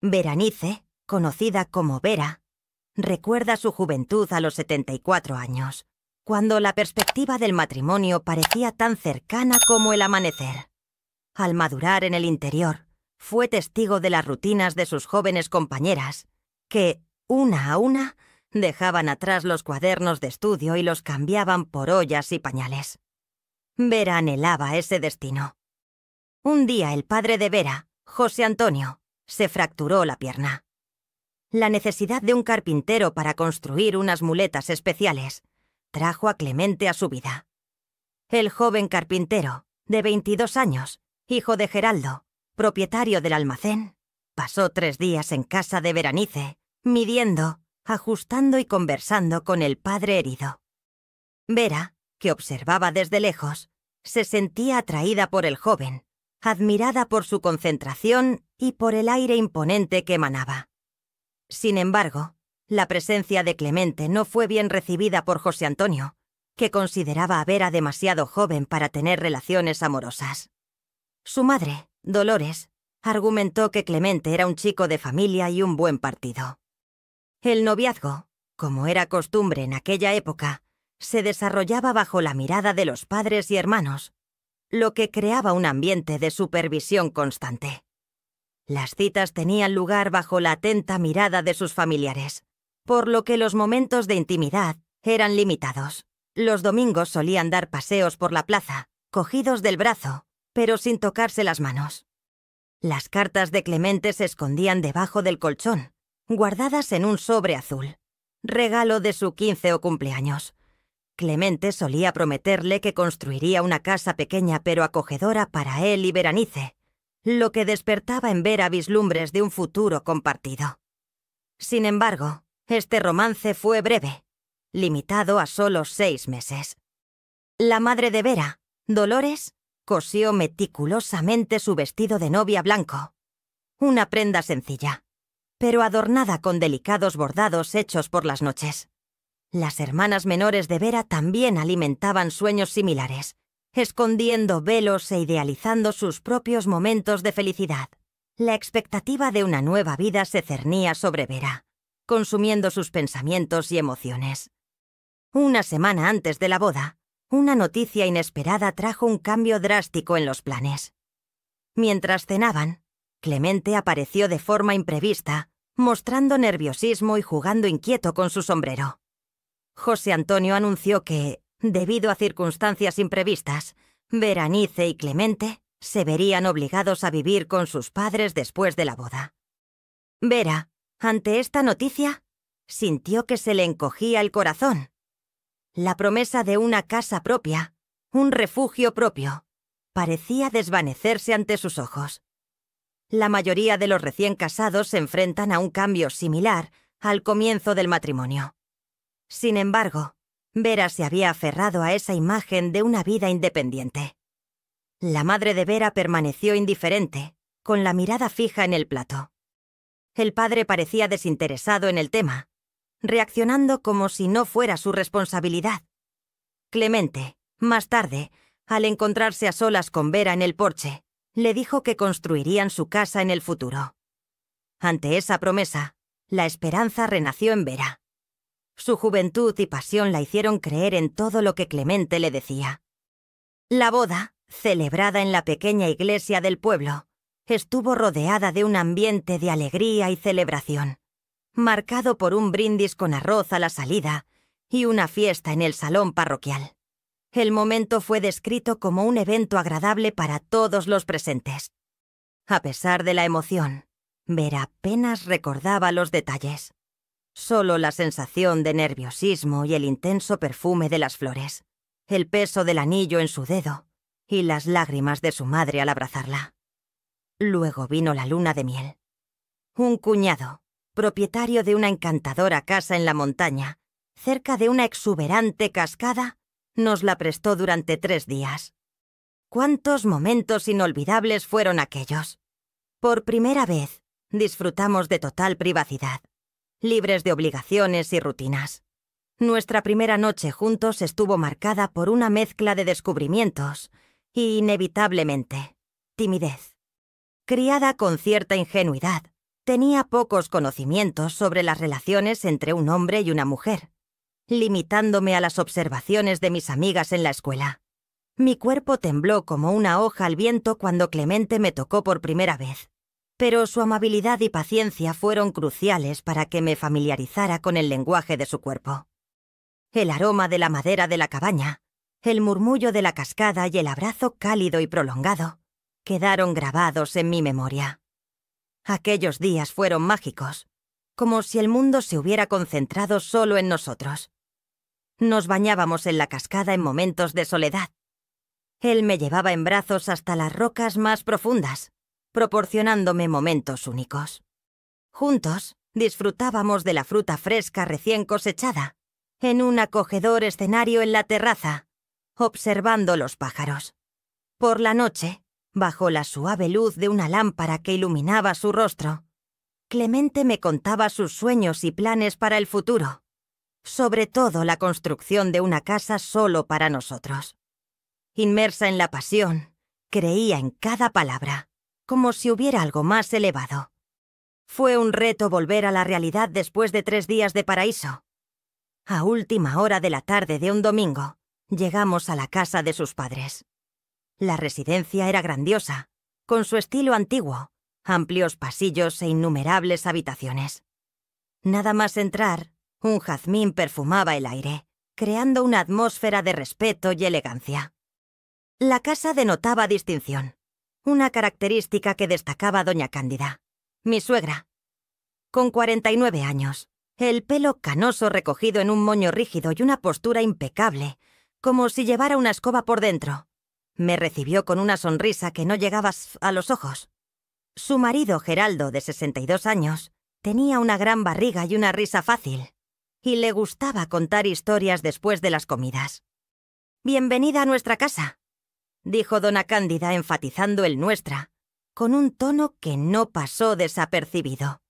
Berenice, conocida como Vera, recuerda su juventud a los 74 años, cuando la perspectiva del matrimonio parecía tan cercana como el amanecer. Al madurar en el interior, fue testigo de las rutinas de sus jóvenes compañeras, que, una a una, dejaban atrás los cuadernos de estudio y los cambiaban por ollas y pañales. Vera anhelaba ese destino. Un día el padre de Vera, José Antonio, se fracturó la pierna. La necesidad de un carpintero para construir unas muletas especiales trajo a Clemente a su vida. El joven carpintero, de 22 años, hijo de Geraldo, propietario del almacén, pasó 3 días en casa de Berenice, midiendo, ajustando y conversando con el padre herido. Vera, que observaba desde lejos, se sentía atraída por el joven, admirada por su concentración y por el aire imponente que emanaba. Sin embargo, la presencia de Clemente no fue bien recibida por José Antonio, que consideraba a Vera demasiado joven para tener relaciones amorosas. Su madre, Dolores, argumentó que Clemente era un chico de familia y un buen partido. El noviazgo, como era costumbre en aquella época, se desarrollaba bajo la mirada de los padres y hermanos, lo que creaba un ambiente de supervisión constante. Las citas tenían lugar bajo la atenta mirada de sus familiares, por lo que los momentos de intimidad eran limitados. Los domingos solían dar paseos por la plaza, cogidos del brazo, pero sin tocarse las manos. Las cartas de Clemente se escondían debajo del colchón, guardadas en un sobre azul, regalo de su 15 o cumpleaños. Clemente solía prometerle que construiría una casa pequeña pero acogedora para él y Berenice, lo que despertaba en Vera vislumbres de un futuro compartido. Sin embargo, este romance fue breve, limitado a solo 6 meses. La madre de Vera, Dolores, cosió meticulosamente su vestido de novia blanco, una prenda sencilla, pero adornada con delicados bordados hechos por las noches. Las hermanas menores de Vera también alimentaban sueños similares, escondiendo velos e idealizando sus propios momentos de felicidad. La expectativa de una nueva vida se cernía sobre Vera, consumiendo sus pensamientos y emociones. Una semana antes de la boda, una noticia inesperada trajo un cambio drástico en los planes. Mientras cenaban, Clemente apareció de forma imprevista, mostrando nerviosismo y jugando inquieto con su sombrero. José Antonio anunció que, debido a circunstancias imprevistas, Berenice y Clemente se verían obligados a vivir con sus padres después de la boda. Vera, ante esta noticia, sintió que se le encogía el corazón. La promesa de una casa propia, un refugio propio, parecía desvanecerse ante sus ojos. La mayoría de los recién casados se enfrentan a un cambio similar al comienzo del matrimonio. Sin embargo, Vera se había aferrado a esa imagen de una vida independiente. La madre de Vera permaneció indiferente, con la mirada fija en el plato. El padre parecía desinteresado en el tema, reaccionando como si no fuera su responsabilidad. Clemente, más tarde, al encontrarse a solas con Vera en el porche, le dijo que construirían su casa en el futuro. Ante esa promesa, la esperanza renació en Vera. Su juventud y pasión la hicieron creer en todo lo que Clemente le decía. La boda, celebrada en la pequeña iglesia del pueblo, estuvo rodeada de un ambiente de alegría y celebración, marcado por un brindis con arroz a la salida y una fiesta en el salón parroquial. El momento fue descrito como un evento agradable para todos los presentes. A pesar de la emoción, Vera apenas recordaba los detalles. Solo la sensación de nerviosismo y el intenso perfume de las flores, el peso del anillo en su dedo y las lágrimas de su madre al abrazarla. Luego vino la luna de miel. Un cuñado, propietario de una encantadora casa en la montaña, cerca de una exuberante cascada, nos la prestó durante 3 días. ¡Cuántos momentos inolvidables fueron aquellos! Por primera vez, disfrutamos de total privacidad, libres de obligaciones y rutinas. Nuestra primera noche juntos estuvo marcada por una mezcla de descubrimientos y, inevitablemente, timidez. Criada con cierta ingenuidad, Tenía pocos conocimientos sobre las relaciones entre un hombre y una mujer, limitándome a las observaciones de mis amigas en la escuela. Mi cuerpo tembló como una hoja al viento cuando Clemente me tocó por primera vez, pero su amabilidad y paciencia fueron cruciales para que me familiarizara con el lenguaje de su cuerpo. El aroma de la madera de la cabaña, el murmullo de la cascada y el abrazo cálido y prolongado quedaron grabados en mi memoria. Aquellos días fueron mágicos, como si el mundo se hubiera concentrado solo en nosotros. Nos bañábamos en la cascada en momentos de soledad. Él me llevaba en brazos hasta las rocas más profundas, proporcionándome momentos únicos. Juntos disfrutábamos de la fruta fresca recién cosechada, en un acogedor escenario en la terraza, observando los pájaros. Por la noche, bajo la suave luz de una lámpara que iluminaba su rostro, Clemente me contaba sus sueños y planes para el futuro, sobre todo la construcción de una casa solo para nosotros. Inmersa en la pasión, creía en cada palabra, como si hubiera algo más elevado. Fue un reto volver a la realidad después de 3 días de paraíso. A última hora de la tarde de un domingo, llegamos a la casa de sus padres. La residencia era grandiosa, con su estilo antiguo, amplios pasillos e innumerables habitaciones. Nada más entrar, un jazmín perfumaba el aire, creando una atmósfera de respeto y elegancia. La casa denotaba distinción, una característica que destacaba a doña Cándida, mi suegra. Con 49 años, el pelo canoso recogido en un moño rígido y una postura impecable, como si llevara una escoba por dentro, me recibió con una sonrisa que no llegaba a los ojos. Su marido, Geraldo, de 62 años, tenía una gran barriga y una risa fácil, y le gustaba contar historias después de las comidas. «Bienvenida a nuestra casa», dijo dona Cándida enfatizando el nuestra, con un tono que no pasó desapercibido.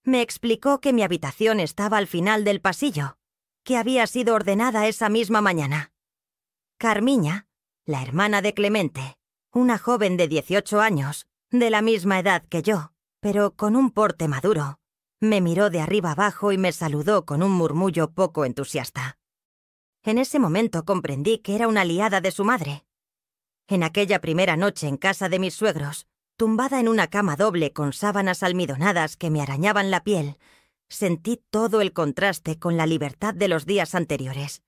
Me explicó que mi habitación estaba al final del pasillo, que había sido ordenada esa misma mañana. Carmiña, la hermana de Clemente, una joven de 18 años, de la misma edad que yo, pero con un porte maduro, me miró de arriba abajo y me saludó con un murmullo poco entusiasta. En ese momento comprendí que era una aliada de su madre. En aquella primera noche en casa de mis suegros, tumbada en una cama doble con sábanas almidonadas que me arañaban la piel, sentí todo el contraste con la libertad de los días anteriores.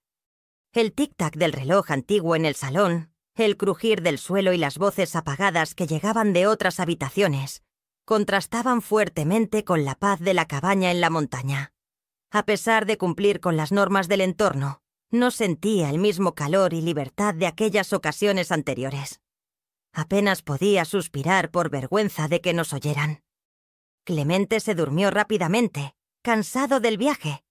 El tic-tac del reloj antiguo en el salón, el crujir del suelo y las voces apagadas que llegaban de otras habitaciones, contrastaban fuertemente con la paz de la cabaña en la montaña. A pesar de cumplir con las normas del entorno, no sentía el mismo calor y libertad de aquellas ocasiones anteriores. Apenas podía suspirar por vergüenza de que nos oyeran. Clemente se durmió rápidamente, cansado del viaje,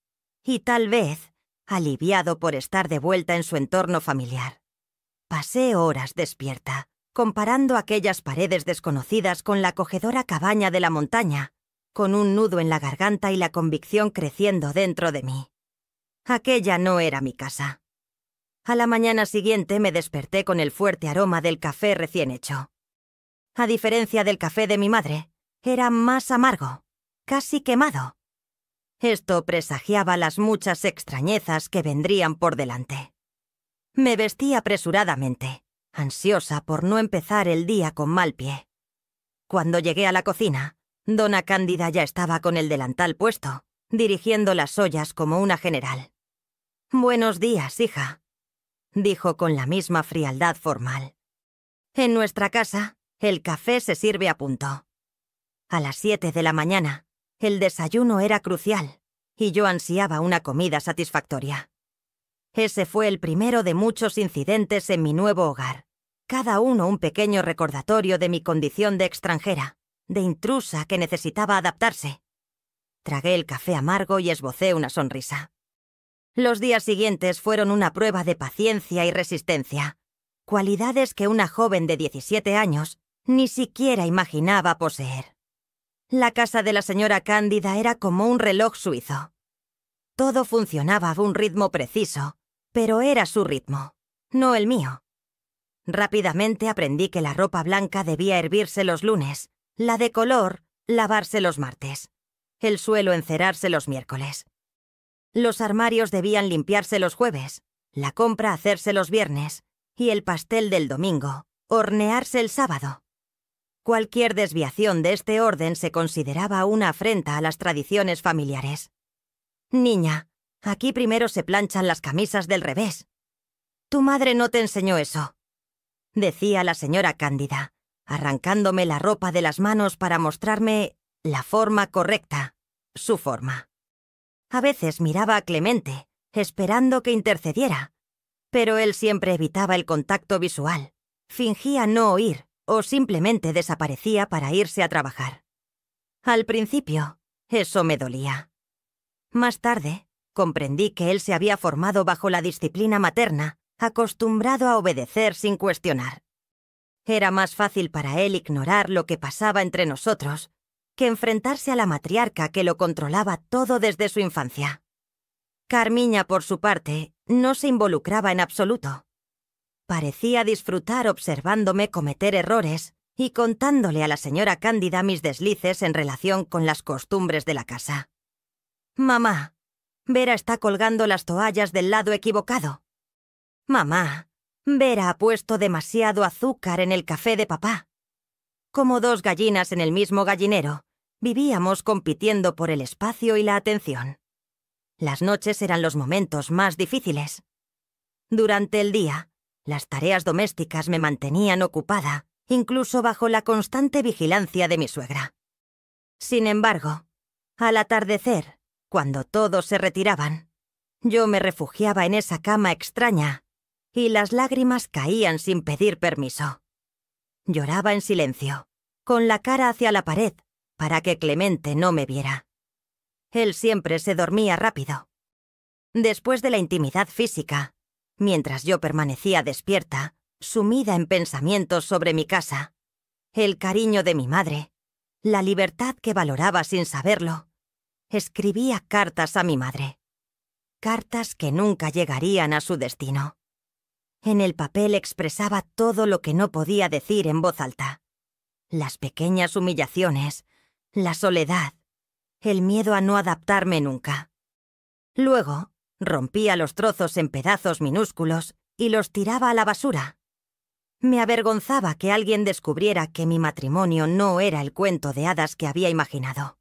y tal vez aliviado por estar de vuelta en su entorno familiar. Pasé horas despierta, comparando aquellas paredes desconocidas con la acogedora cabaña de la montaña, con un nudo en la garganta y la convicción creciendo dentro de mí. Aquella no era mi casa. A la mañana siguiente me desperté con el fuerte aroma del café recién hecho. A diferencia del café de mi madre, era más amargo, casi quemado. Esto presagiaba las muchas extrañezas que vendrían por delante. Me vestí apresuradamente, ansiosa por no empezar el día con mal pie. Cuando llegué a la cocina, dona Cándida ya estaba con el delantal puesto, dirigiendo las ollas como una general. «Buenos días, hija», dijo con la misma frialdad formal. «En nuestra casa, el café se sirve a punto». A las 7 de la mañana, el desayuno era crucial, y yo ansiaba una comida satisfactoria. Ese fue el primero de muchos incidentes en mi nuevo hogar, cada uno un pequeño recordatorio de mi condición de extranjera, de intrusa que necesitaba adaptarse. Tragué el café amargo y esbocé una sonrisa. Los días siguientes fueron una prueba de paciencia y resistencia, cualidades que una joven de 17 años ni siquiera imaginaba poseer. La casa de la señora Cándida era como un reloj suizo. Todo funcionaba a un ritmo preciso, pero era su ritmo, no el mío. Rápidamente aprendí que la ropa blanca debía hervirse los lunes, la de color lavarse los martes, el suelo encerarse los miércoles. Los armarios debían limpiarse los jueves, la compra hacerse los viernes y el pastel del domingo hornearse el sábado. Cualquier desviación de este orden se consideraba una afrenta a las tradiciones familiares. «Niña, aquí primero se planchan las camisas del revés. Tu madre no te enseñó eso», decía la señora Cándida, arrancándome la ropa de las manos para mostrarme la forma correcta, su forma. A veces miraba a Clemente, esperando que intercediera, pero él siempre evitaba el contacto visual, fingía no oír o simplemente desaparecía para irse a trabajar. Al principio, eso me dolía. Más tarde, comprendí que él se había formado bajo la disciplina materna, acostumbrado a obedecer sin cuestionar. Era más fácil para él ignorar lo que pasaba entre nosotros que enfrentarse a la matriarca que lo controlaba todo desde su infancia. Carmiña, por su parte, no se involucraba en absoluto. Parecía disfrutar observándome cometer errores y contándole a la señora Cándida mis deslices en relación con las costumbres de la casa. «Mamá, Vera está colgando las toallas del lado equivocado. Mamá, Vera ha puesto demasiado azúcar en el café de papá». Como dos gallinas en el mismo gallinero, vivíamos compitiendo por el espacio y la atención. Las noches eran los momentos más difíciles. Durante el día, las tareas domésticas me mantenían ocupada, incluso bajo la constante vigilancia de mi suegra. Sin embargo, al atardecer, cuando todos se retiraban, yo me refugiaba en esa cama extraña y las lágrimas caían sin pedir permiso. Lloraba en silencio, con la cara hacia la pared, para que Clemente no me viera. Él siempre se dormía rápido. Después de la intimidad física, mientras yo permanecía despierta, sumida en pensamientos sobre mi casa, el cariño de mi madre, la libertad que valoraba sin saberlo, escribía cartas a mi madre. Cartas que nunca llegarían a su destino. En el papel expresaba todo lo que no podía decir en voz alta. Las pequeñas humillaciones, la soledad, el miedo a no adaptarme nunca. Luego, rompía los trozos en pedazos minúsculos y los tiraba a la basura. Me avergonzaba que alguien descubriera que mi matrimonio no era el cuento de hadas que había imaginado.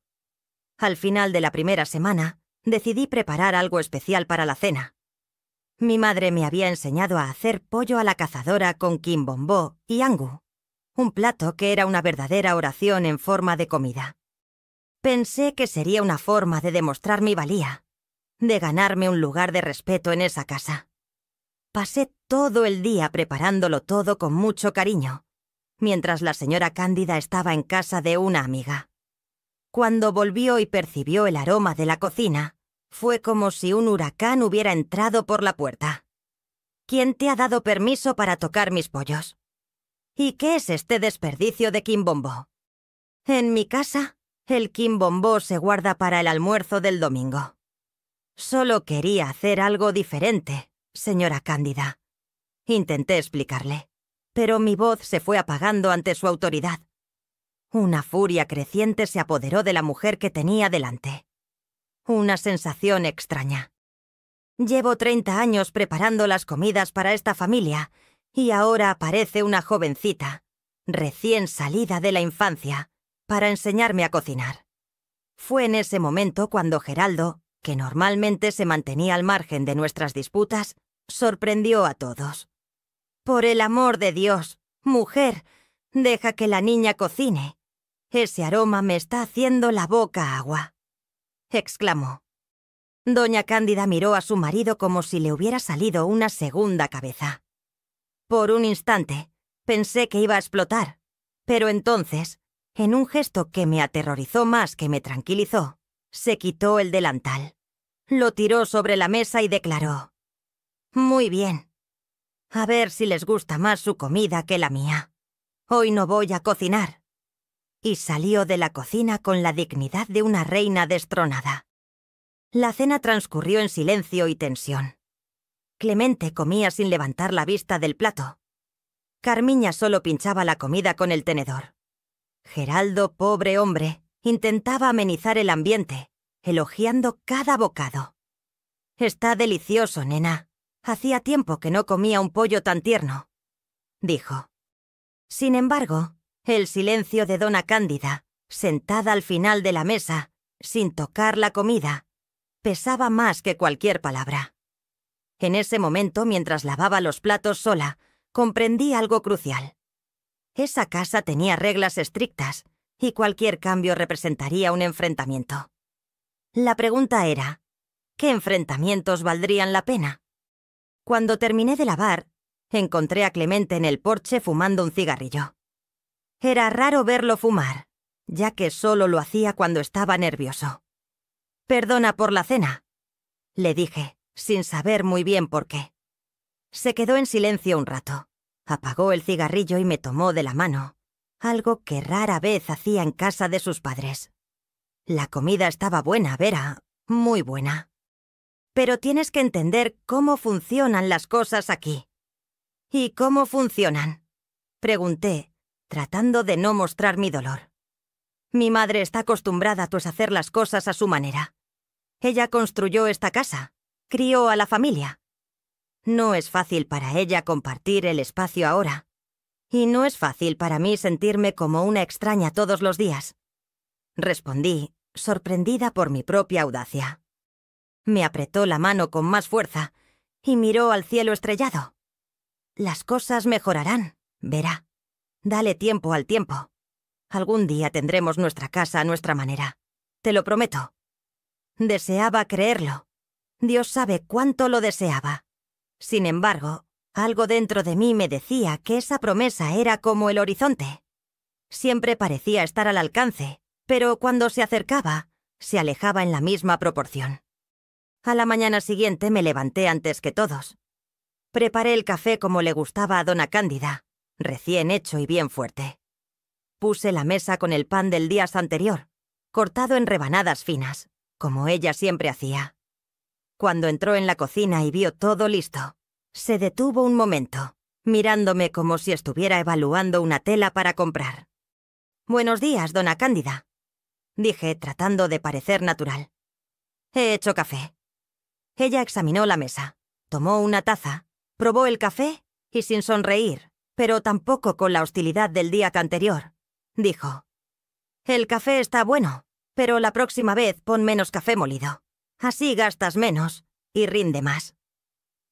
Al final de la primera semana, decidí preparar algo especial para la cena. Mi madre me había enseñado a hacer pollo a la cazadora con quimbombó y angu, un plato que era una verdadera oración en forma de comida. Pensé que sería una forma de demostrar mi valía, de ganarme un lugar de respeto en esa casa. Pasé todo el día preparándolo todo con mucho cariño, mientras la señora Cándida estaba en casa de una amiga. Cuando volvió y percibió el aroma de la cocina, fue como si un huracán hubiera entrado por la puerta. ¿Quién te ha dado permiso para tocar mis pollos? ¿Y qué es este desperdicio de quimbombó? En mi casa, el quimbombó se guarda para el almuerzo del domingo. Solo quería hacer algo diferente, señora Cándida. Intenté explicarle, pero mi voz se fue apagando ante su autoridad. Una furia creciente se apoderó de la mujer que tenía delante. Una sensación extraña. Llevo 30 años preparando las comidas para esta familia y ahora aparece una jovencita, recién salida de la infancia, para enseñarme a cocinar. Fue en ese momento cuando Geraldo, que normalmente se mantenía al margen de nuestras disputas, sorprendió a todos. «Por el amor de Dios, mujer, deja que la niña cocine. Ese aroma me está haciendo la boca agua», exclamó. Doña Cándida miró a su marido como si le hubiera salido una segunda cabeza. Por un instante, pensé que iba a explotar, pero entonces, en un gesto que me aterrorizó más que me tranquilizó, se quitó el delantal, lo tiró sobre la mesa y declaró: «Muy bien. A ver si les gusta más su comida que la mía. Hoy no voy a cocinar». Y salió de la cocina con la dignidad de una reina destronada. La cena transcurrió en silencio y tensión. Clemente comía sin levantar la vista del plato. Carmiña solo pinchaba la comida con el tenedor. Geraldo, pobre hombre, Intentaba amenizar el ambiente, elogiando cada bocado. «Está delicioso, nena. Hacía tiempo que no comía un pollo tan tierno», dijo. Sin embargo, el silencio de Dona Cándida, sentada al final de la mesa, sin tocar la comida, pesaba más que cualquier palabra. En ese momento, mientras lavaba los platos sola, comprendí algo crucial. Esa casa tenía reglas estrictas y cualquier cambio representaría un enfrentamiento. La pregunta era, ¿qué enfrentamientos valdrían la pena? Cuando terminé de lavar, encontré a Clemente en el porche fumando un cigarrillo. Era raro verlo fumar, ya que solo lo hacía cuando estaba nervioso. «Perdona por la cena», le dije, sin saber muy bien por qué. Se quedó en silencio un rato, apagó el cigarrillo y me tomó de la mano, algo que rara vez hacía en casa de sus padres. «La comida estaba buena, Vera, muy buena. Pero tienes que entender cómo funcionan las cosas aquí». «¿Y cómo funcionan?», pregunté, tratando de no mostrar mi dolor. «Mi madre está acostumbrada a hacer las cosas a su manera. Ella construyó esta casa, crió a la familia. No es fácil para ella compartir el espacio ahora. Y no es fácil para mí sentirme como una extraña todos los días», respondí, sorprendida por mi propia audacia. Me apretó la mano con más fuerza y miró al cielo estrellado. «Las cosas mejorarán, Vera. Dale tiempo al tiempo. Algún día tendremos nuestra casa a nuestra manera. Te lo prometo». Deseaba creerlo. Dios sabe cuánto lo deseaba. Sin embargo, algo dentro de mí me decía que esa promesa era como el horizonte. Siempre parecía estar al alcance, pero cuando se acercaba, se alejaba en la misma proporción. A la mañana siguiente me levanté antes que todos. Preparé el café como le gustaba a Dona Cándida, recién hecho y bien fuerte. Puse la mesa con el pan del día anterior, cortado en rebanadas finas, como ella siempre hacía. Cuando entró en la cocina y vio todo listo, se detuvo un momento, mirándome como si estuviera evaluando una tela para comprar. «Buenos días, Dona Cándida», dije, tratando de parecer natural. «He hecho café». Ella examinó la mesa, tomó una taza, probó el café y sin sonreír, pero tampoco con la hostilidad del día anterior, dijo: «El café está bueno, pero la próxima vez pon menos café molido. Así gastas menos y rinde más».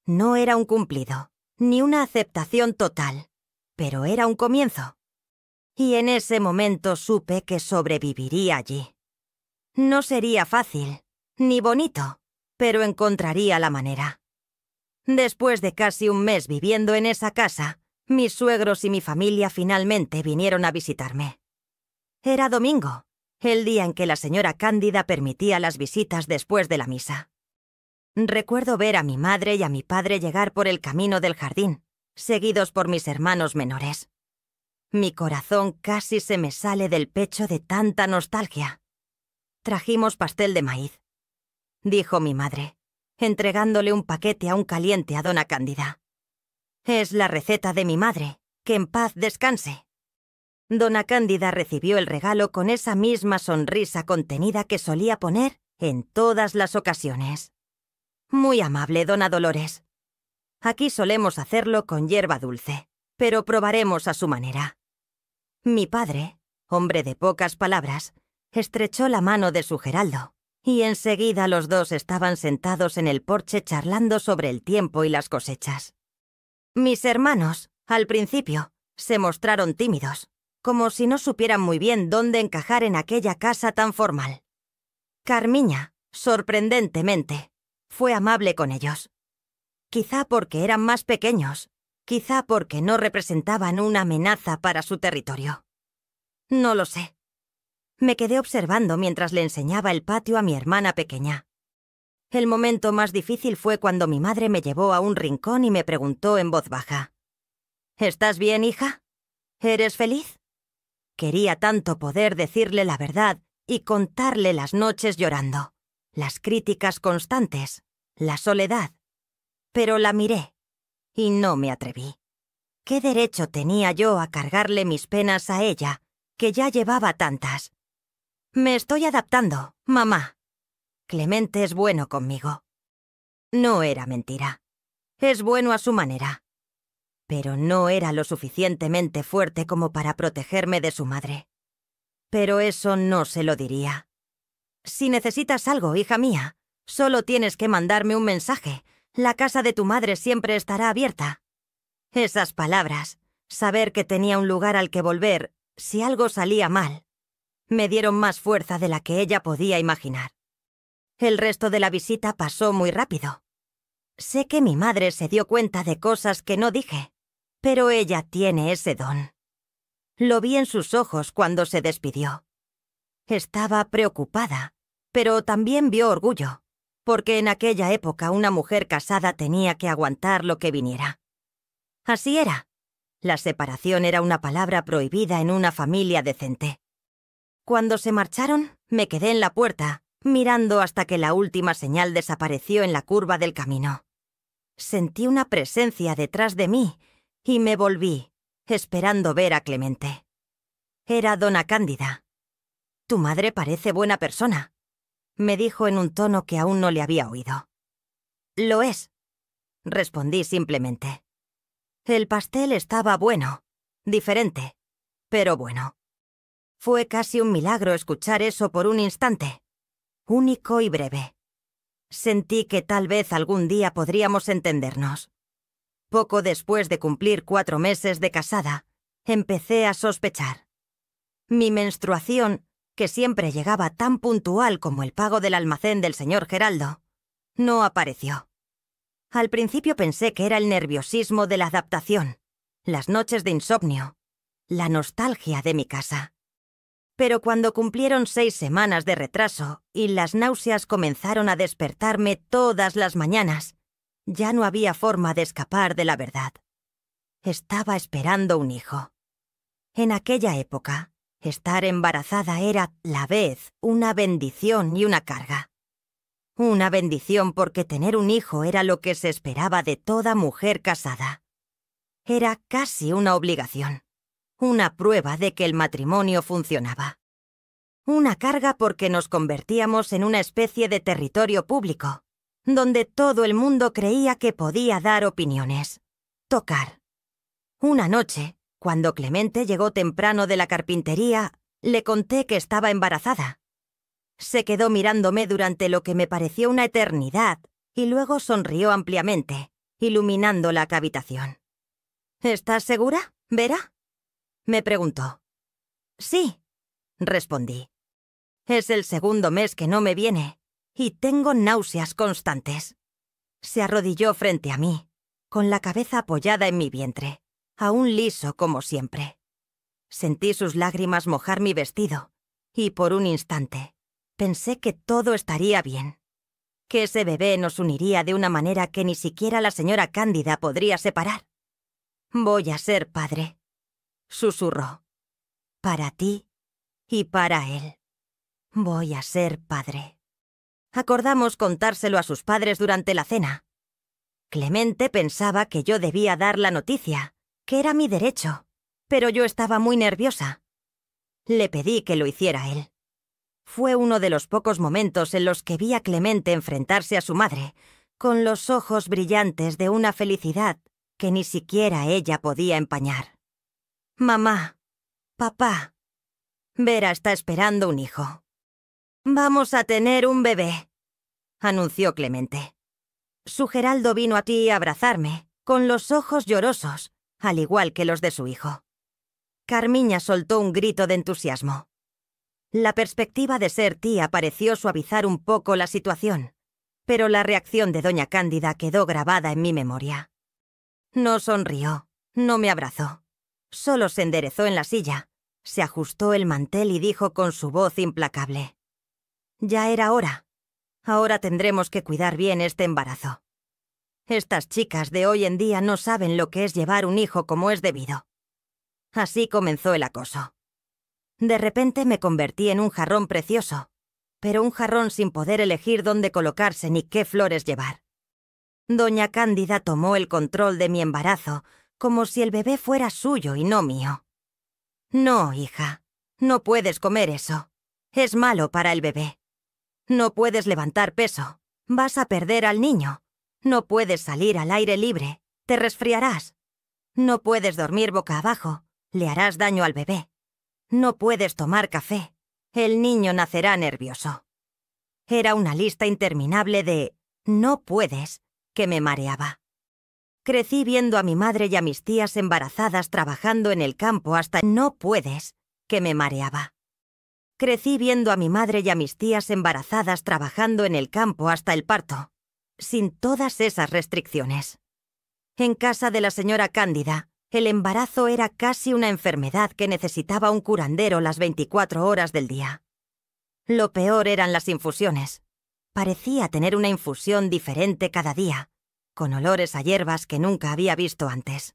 No era un cumplido, ni una aceptación total, pero era un comienzo. Y en ese momento supe que sobreviviría allí. No sería fácil, ni bonito, pero encontraría la manera. Después de casi un mes viviendo en esa casa, mis suegros y mi familia finalmente vinieron a visitarme. Era domingo, el día en que la señora Cándida permitía las visitas después de la misa. Recuerdo ver a mi madre y a mi padre llegar por el camino del jardín, seguidos por mis hermanos menores. Mi corazón casi se me sale del pecho de tanta nostalgia. «Trajimos pastel de maíz», dijo mi madre, entregándole un paquete aún caliente a Dona Cándida. «Es la receta de mi madre, que en paz descanse». Dona Cándida recibió el regalo con esa misma sonrisa contenida que solía poner en todas las ocasiones. «Muy amable, Dona Dolores. Aquí solemos hacerlo con hierba dulce, pero probaremos a su manera». Mi padre, hombre de pocas palabras, estrechó la mano de su Geraldo, y enseguida los dos estaban sentados en el porche charlando sobre el tiempo y las cosechas. Mis hermanos, al principio, se mostraron tímidos, como si no supieran muy bien dónde encajar en aquella casa tan formal. Carmiña, sorprendentemente, fue amable con ellos. Quizá porque eran más pequeños, quizá porque no representaban una amenaza para su territorio. No lo sé. Me quedé observando mientras le enseñaba el patio a mi hermana pequeña. El momento más difícil fue cuando mi madre me llevó a un rincón y me preguntó en voz baja: «¿Estás bien, hija? ¿Eres feliz?». Quería tanto poder decirle la verdad y contarle las noches llorando, las críticas constantes, la soledad. Pero la miré y no me atreví. ¿Qué derecho tenía yo a cargarle mis penas a ella, que ya llevaba tantas? Me estoy adaptando, mamá. Clemente es bueno conmigo. No era mentira. Es bueno a su manera. Pero no era lo suficientemente fuerte como para protegerme de su madre. Pero eso no se lo diría. Si necesitas algo, hija mía, solo tienes que mandarme un mensaje. La casa de tu madre siempre estará abierta. Esas palabras, saber que tenía un lugar al que volver si algo salía mal, me dieron más fuerza de la que ella podía imaginar. El resto de la visita pasó muy rápido. Sé que mi madre se dio cuenta de cosas que no dije, pero ella tiene ese don. Lo vi en sus ojos cuando se despidió. Estaba preocupada, pero también vio orgullo, porque en aquella época una mujer casada tenía que aguantar lo que viniera. Así era. La separación era una palabra prohibida en una familia decente. Cuando se marcharon, me quedé en la puerta, mirando hasta que la última señal desapareció en la curva del camino. Sentí una presencia detrás de mí y me volví, esperando ver a Clemente. Era Dona Cándida. «Tu madre parece buena persona», me dijo en un tono que aún no le había oído. «Lo es», respondí simplemente. El pastel estaba bueno, diferente, pero bueno. Fue casi un milagro escuchar eso por un instante, único y breve. Sentí que tal vez algún día podríamos entendernos. Poco después de cumplir 4 meses de casada, empecé a sospechar. Mi menstruación, que siempre llegaba tan puntual como el pago del almacén del señor Geraldo, no apareció. Al principio pensé que era el nerviosismo de la adaptación, las noches de insomnio, la nostalgia de mi casa. Pero cuando cumplieron 6 semanas de retraso y las náuseas comenzaron a despertarme todas las mañanas, ya no había forma de escapar de la verdad. Estaba esperando un hijo. En aquella época, estar embarazada era, a la vez, una bendición y una carga. Una bendición porque tener un hijo era lo que se esperaba de toda mujer casada. Era casi una obligación. Una prueba de que el matrimonio funcionaba. Una carga porque nos convertíamos en una especie de territorio público, donde todo el mundo creía que podía dar opiniones. Tocar. Una noche, cuando Clemente llegó temprano de la carpintería, le conté que estaba embarazada. Se quedó mirándome durante lo que me pareció una eternidad y luego sonrió ampliamente, iluminando la habitación. «¿Estás segura, Vera?», me preguntó. «Sí», respondí. «Es el 2º mes que no me viene y tengo náuseas constantes». Se arrodilló frente a mí, con la cabeza apoyada en mi vientre, aún liso como siempre. Sentí sus lágrimas mojar mi vestido y por un instante pensé que todo estaría bien, que ese bebé nos uniría de una manera que ni siquiera la señora Cándida podría separar. «Voy a ser padre», susurró. «Para ti y para él. Voy a ser padre». Acordamos contárselo a sus padres durante la cena. Clemente pensaba que yo debía dar la noticia, que era mi derecho, pero yo estaba muy nerviosa. Le pedí que lo hiciera él. Fue uno de los pocos momentos en los que vi a Clemente enfrentarse a su madre, con los ojos brillantes de una felicidad que ni siquiera ella podía empañar. «Mamá, papá, Vera está esperando un hijo. Vamos a tener un bebé», anunció Clemente. Su Geraldo vino a ti a abrazarme, con los ojos llorosos, al igual que los de su hijo. Carmiña soltó un grito de entusiasmo. La perspectiva de ser tía pareció suavizar un poco la situación, pero la reacción de doña Cándida quedó grabada en mi memoria. No sonrió, no me abrazó. Solo se enderezó en la silla, se ajustó el mantel y dijo con su voz implacable: «Ya era hora. Ahora tendremos que cuidar bien este embarazo. Estas chicas de hoy en día no saben lo que es llevar un hijo como es debido». Así comenzó el acoso. De repente me convertí en un jarrón precioso, pero un jarrón sin poder elegir dónde colocarse ni qué flores llevar. Doña Cándida tomó el control de mi embarazo, como si el bebé fuera suyo y no mío. «No, hija, no puedes comer eso. Es malo para el bebé. No puedes levantar peso. Vas a perder al niño. No puedes salir al aire libre. Te resfriarás. No puedes dormir boca abajo. Le harás daño al bebé. No puedes tomar café. El niño nacerá nervioso. Era una lista interminable de «no puedes» que me mareaba. Crecí viendo a mi madre y a mis tías embarazadas trabajando en el campo hasta «no puedes» que me mareaba. Crecí viendo a mi madre y a mis tías embarazadas trabajando en el campo hasta el parto, sin todas esas restricciones. En casa de la señora Cándida, el embarazo era casi una enfermedad que necesitaba un curandero las 24 horas del día. Lo peor eran las infusiones. Parecía tener una infusión diferente cada día, con olores a hierbas que nunca había visto antes.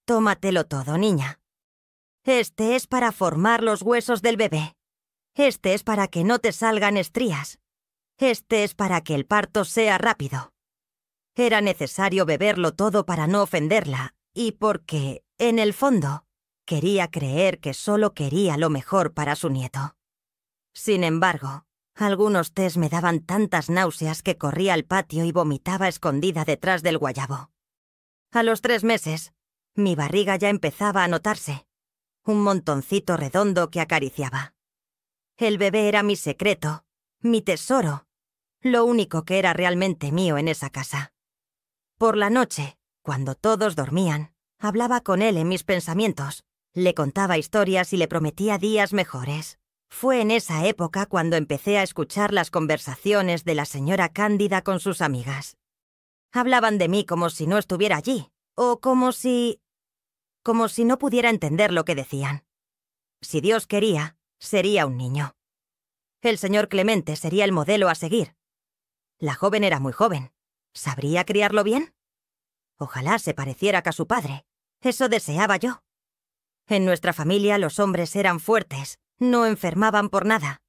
Tómatelo todo, niña. Este es para formar los huesos del bebé. Este es para que no te salgan estrías. Este es para que el parto sea rápido. Era necesario beberlo todo para no ofenderla, y porque, en el fondo, quería creer que solo quería lo mejor para su nieto. Sin embargo, algunos tés me daban tantas náuseas que corría al patio y vomitaba escondida detrás del guayabo. A los 3 meses, mi barriga ya empezaba a notarse, un montoncito redondo que acariciaba. El bebé era mi secreto, mi tesoro, lo único que era realmente mío en esa casa. Por la noche, cuando todos dormían, hablaba con él en mis pensamientos, le contaba historias y le prometía días mejores. Fue en esa época cuando empecé a escuchar las conversaciones de la señora Cándida con sus amigas. Hablaban de mí como si no estuviera allí, o como si no pudiera entender lo que decían. Si Dios quería, sería un niño. El señor Clemente sería el modelo a seguir. La joven era muy joven. ¿Sabría criarlo bien? Ojalá se pareciera a su padre. Eso deseaba yo. En nuestra familia los hombres eran fuertes, no enfermaban por nada.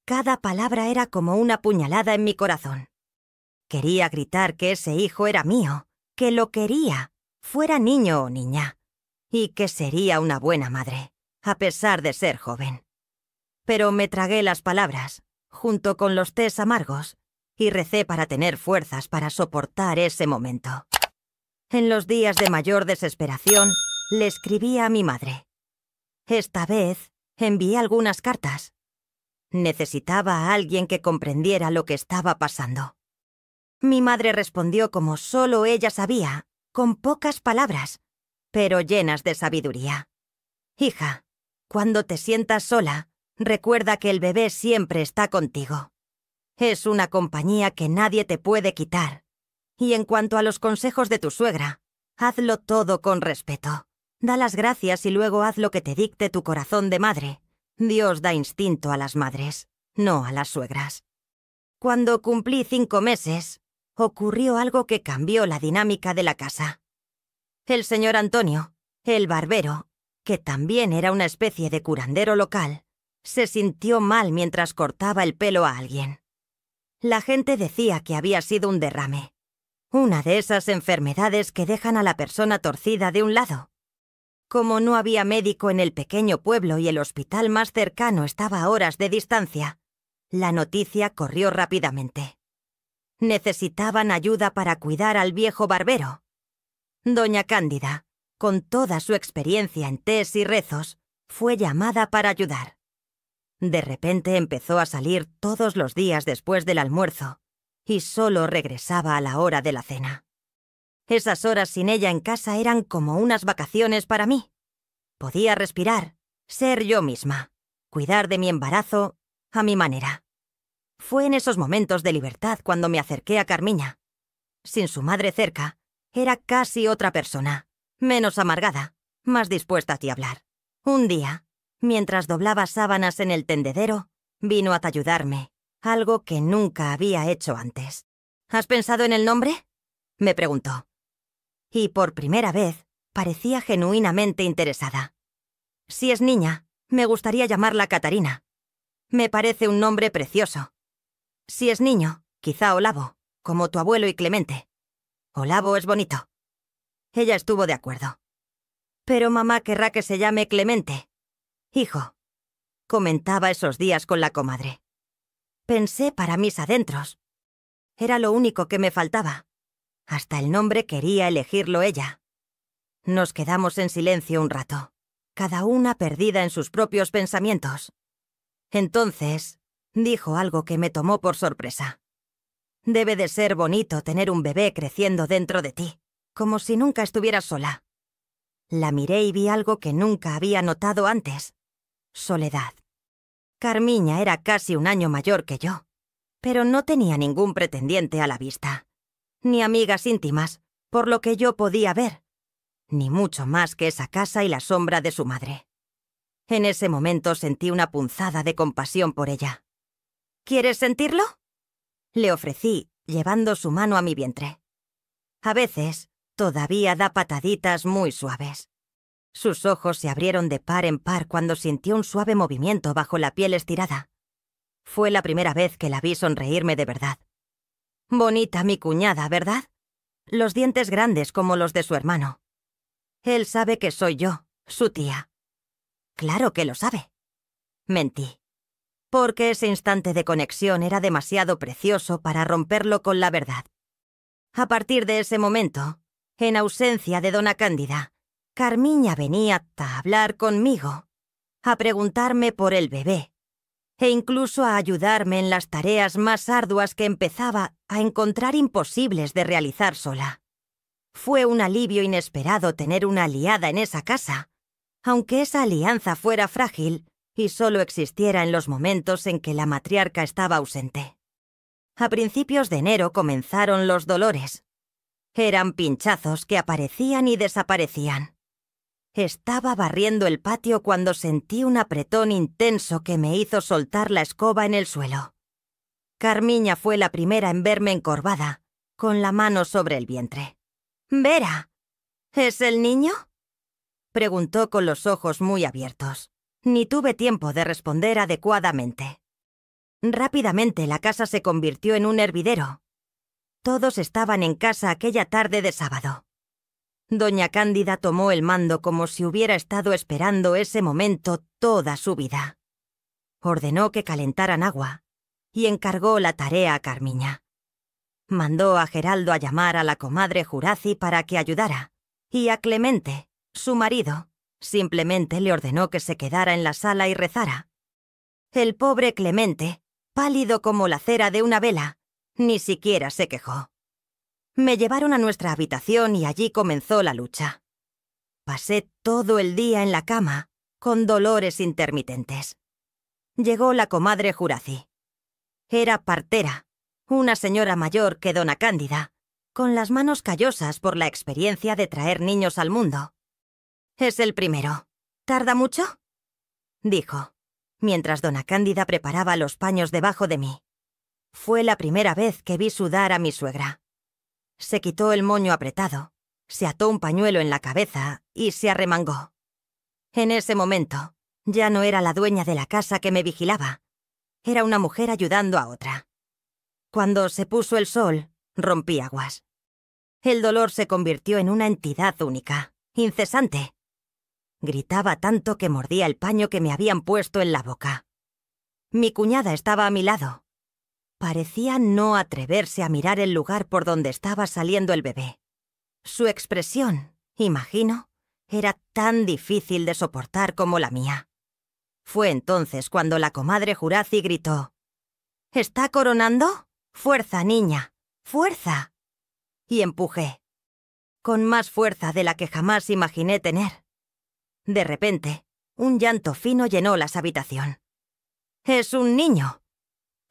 Cada palabra era como una puñalada en mi corazón. Quería gritar que ese hijo era mío, que lo quería, fuera niño o niña, y que sería una buena madre, a pesar de ser joven. Pero me tragué las palabras, junto con los tés amargos, y recé para tener fuerzas para soportar ese momento. En los días de mayor desesperación, le escribí a mi madre. Esta vez, envié algunas cartas. Necesitaba a alguien que comprendiera lo que estaba pasando. Mi madre respondió como solo ella sabía, con pocas palabras, pero llenas de sabiduría. Hija, cuando te sientas sola, recuerda que el bebé siempre está contigo. Es una compañía que nadie te puede quitar. Y en cuanto a los consejos de tu suegra, hazlo todo con respeto. Da las gracias y luego haz lo que te dicte tu corazón de madre. Dios da instinto a las madres, no a las suegras. Cuando cumplí 5 meses, ocurrió algo que cambió la dinámica de la casa. El señor Antonio, el barbero, que también era una especie de curandero local, se sintió mal mientras cortaba el pelo a alguien. La gente decía que había sido un derrame. Una de esas enfermedades que dejan a la persona torcida de un lado. Como no había médico en el pequeño pueblo y el hospital más cercano estaba a horas de distancia, la noticia corrió rápidamente. Necesitaban ayuda para cuidar al viejo barbero. Doña Cándida, con toda su experiencia en tés y rezos, fue llamada para ayudar. De repente empezó a salir todos los días después del almuerzo y solo regresaba a la hora de la cena. Esas horas sin ella en casa eran como unas vacaciones para mí. Podía respirar, ser yo misma, cuidar de mi embarazo a mi manera. Fue en esos momentos de libertad cuando me acerqué a Carmiña. Sin su madre cerca, era casi otra persona, menos amargada, más dispuesta a hablar. Un día, mientras doblaba sábanas en el tendedero, vino a ayudarme, algo que nunca había hecho antes. ¿Has pensado en el nombre?, me preguntó. Y por primera vez, parecía genuinamente interesada. Si es niña, me gustaría llamarla Catarina. Me parece un nombre precioso. Si es niño, quizá Olavo, como tu abuelo y Clemente. Olavo es bonito. Ella estuvo de acuerdo. Pero mamá querrá que se llame Clemente. Hijo. comentaba esos días con la comadre. Pensé para mis adentros. Era lo único que me faltaba. Hasta el nombre quería elegirlo ella. Nos quedamos en silencio un rato, cada una perdida en sus propios pensamientos. Entonces, dijo algo que me tomó por sorpresa. Debe de ser bonito tener un bebé creciendo dentro de ti, como si nunca estuvieras sola. La miré y vi algo que nunca había notado antes. Soledad. Carmiña era casi un año mayor que yo, pero no tenía ningún pretendiente a la vista, ni amigas íntimas, por lo que yo podía ver, ni mucho más que esa casa y la sombra de su madre. En ese momento sentí una punzada de compasión por ella. ¿Quieres sentirlo?, le ofrecí, llevando su mano a mi vientre. A veces, todavía da pataditas muy suaves. Sus ojos se abrieron de par en par cuando sintió un suave movimiento bajo la piel estirada. Fue la primera vez que la vi sonreírme de verdad. Bonita mi cuñada, ¿verdad? Los dientes grandes como los de su hermano. Él sabe que soy yo, su tía. Claro que lo sabe. Mentí. Porque ese instante de conexión era demasiado precioso para romperlo con la verdad. A partir de ese momento, en ausencia de dona Cándida, Carmiña venía a hablar conmigo, a preguntarme por el bebé, e incluso a ayudarme en las tareas más arduas que empezaba a encontrar imposibles de realizar sola. Fue un alivio inesperado tener una aliada en esa casa, aunque esa alianza fuera frágil y solo existiera en los momentos en que la matriarca estaba ausente. A principios de enero comenzaron los dolores. Eran pinchazos que aparecían y desaparecían. Estaba barriendo el patio cuando sentí un apretón intenso que me hizo soltar la escoba en el suelo. Carmiña fue la primera en verme encorvada, con la mano sobre el vientre. «Vera, ¿es el niño?», preguntó con los ojos muy abiertos. Ni tuve tiempo de responder adecuadamente. Rápidamente la casa se convirtió en un hervidero. Todos estaban en casa aquella tarde de sábado. Doña Cándida tomó el mando como si hubiera estado esperando ese momento toda su vida. Ordenó que calentaran agua y encargó la tarea a Carmiña. Mandó a Geraldo a llamar a la comadre Juraci para que ayudara, y a Clemente, su marido, simplemente le ordenó que se quedara en la sala y rezara. El pobre Clemente, pálido como la cera de una vela, ni siquiera se quejó. Me llevaron a nuestra habitación y allí comenzó la lucha. Pasé todo el día en la cama, con dolores intermitentes. Llegó la comadre Juraci. Era partera, una señora mayor que dona Cándida, con las manos callosas por la experiencia de traer niños al mundo. «Es el primero. ¿Tarda mucho?», dijo, mientras dona Cándida preparaba los paños debajo de mí. Fue la primera vez que vi sudar a mi suegra. Se quitó el moño apretado, se ató un pañuelo en la cabeza y se arremangó. En ese momento, ya no era la dueña de la casa que me vigilaba. Era una mujer ayudando a otra. Cuando se puso el sol, rompí aguas. El dolor se convirtió en una entidad única, incesante. Gritaba tanto que mordía el paño que me habían puesto en la boca. Mi cuñada estaba a mi lado. Parecía no atreverse a mirar el lugar por donde estaba saliendo el bebé. Su expresión, imagino, era tan difícil de soportar como la mía. Fue entonces cuando la comadre Juraci gritó: «¿Está coronando? ¡Fuerza, niña! ¡Fuerza!». Y empujé, con más fuerza de la que jamás imaginé tener. De repente, un llanto fino llenó la habitación. «¡Es un niño!»,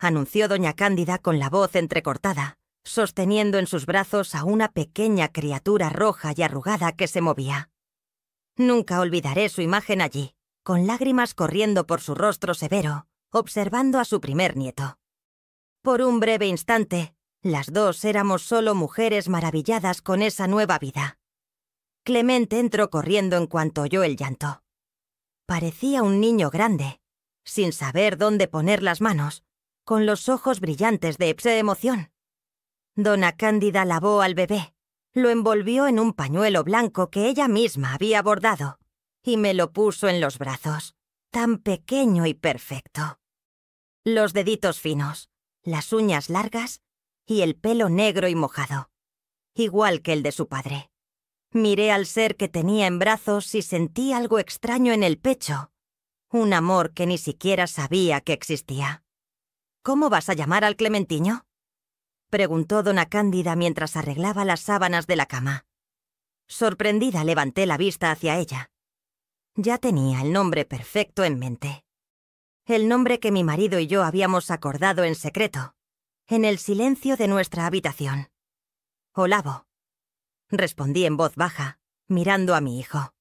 anunció doña Cándida con la voz entrecortada, sosteniendo en sus brazos a una pequeña criatura roja y arrugada que se movía. Nunca olvidaré su imagen allí, con lágrimas corriendo por su rostro severo, observando a su primer nieto. Por un breve instante, las dos éramos solo mujeres maravilladas con esa nueva vida. Clemente entró corriendo en cuanto oyó el llanto. Parecía un niño grande, sin saber dónde poner las manos, con los ojos brillantes de emoción. Dona Cándida lavó al bebé, lo envolvió en un pañuelo blanco que ella misma había bordado y me lo puso en los brazos. tan pequeño y perfecto. Los deditos finos, las uñas largas y el pelo negro y mojado, igual que el de su padre. Miré al ser que tenía en brazos y sentí algo extraño en el pecho, un amor que ni siquiera sabía que existía. «¿Cómo vas a llamar al Clementiño?», preguntó doña Cándida mientras arreglaba las sábanas de la cama. Sorprendida, levanté la vista hacia ella. Ya tenía el nombre perfecto en mente. El nombre que mi marido y yo habíamos acordado en secreto, en el silencio de nuestra habitación. «Olavo», respondí en voz baja, mirando a mi hijo.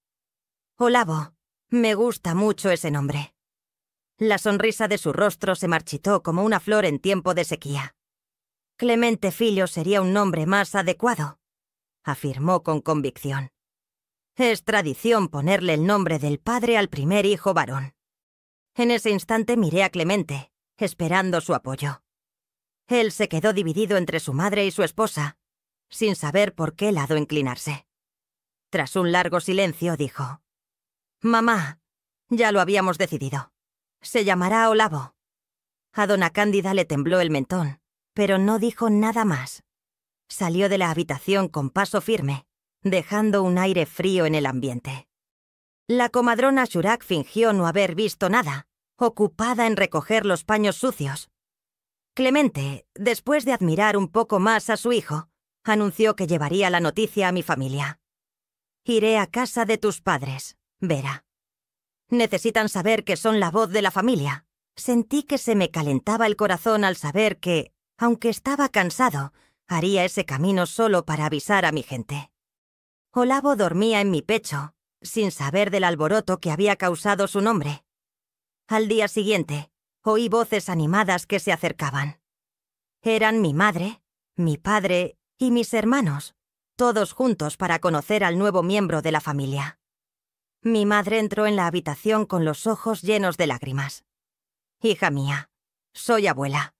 «Olavo, me gusta mucho ese nombre». La sonrisa de su rostro se marchitó como una flor en tiempo de sequía. «Clemente Filho sería un nombre más adecuado», afirmó con convicción. «Es tradición ponerle el nombre del padre al primer hijo varón». En ese instante miré a Clemente, esperando su apoyo. Él se quedó dividido entre su madre y su esposa, sin saber por qué lado inclinarse. Tras un largo silencio, dijo: «Mamá, ya lo habíamos decidido. Se llamará Olavo». A doña Cándida le tembló el mentón, pero no dijo nada más. Salió de la habitación con paso firme, dejando un aire frío en el ambiente. La comadrona Shurach fingió no haber visto nada, ocupada en recoger los paños sucios. Clemente, después de admirar un poco más a su hijo, anunció que llevaría la noticia a mi familia. «Iré a casa de tus padres, Vera. Necesitan saber que son la voz de la familia». Sentí que se me calentaba el corazón al saber que, aunque estaba cansado, haría ese camino solo para avisar a mi gente. Olavo dormía en mi pecho, sin saber del alboroto que había causado su nombre. Al día siguiente, oí voces animadas que se acercaban. Eran mi madre, mi padre y mis hermanos, todos juntos para conocer al nuevo miembro de la familia. Mi madre entró en la habitación con los ojos llenos de lágrimas. «Hija mía, soy abuela»,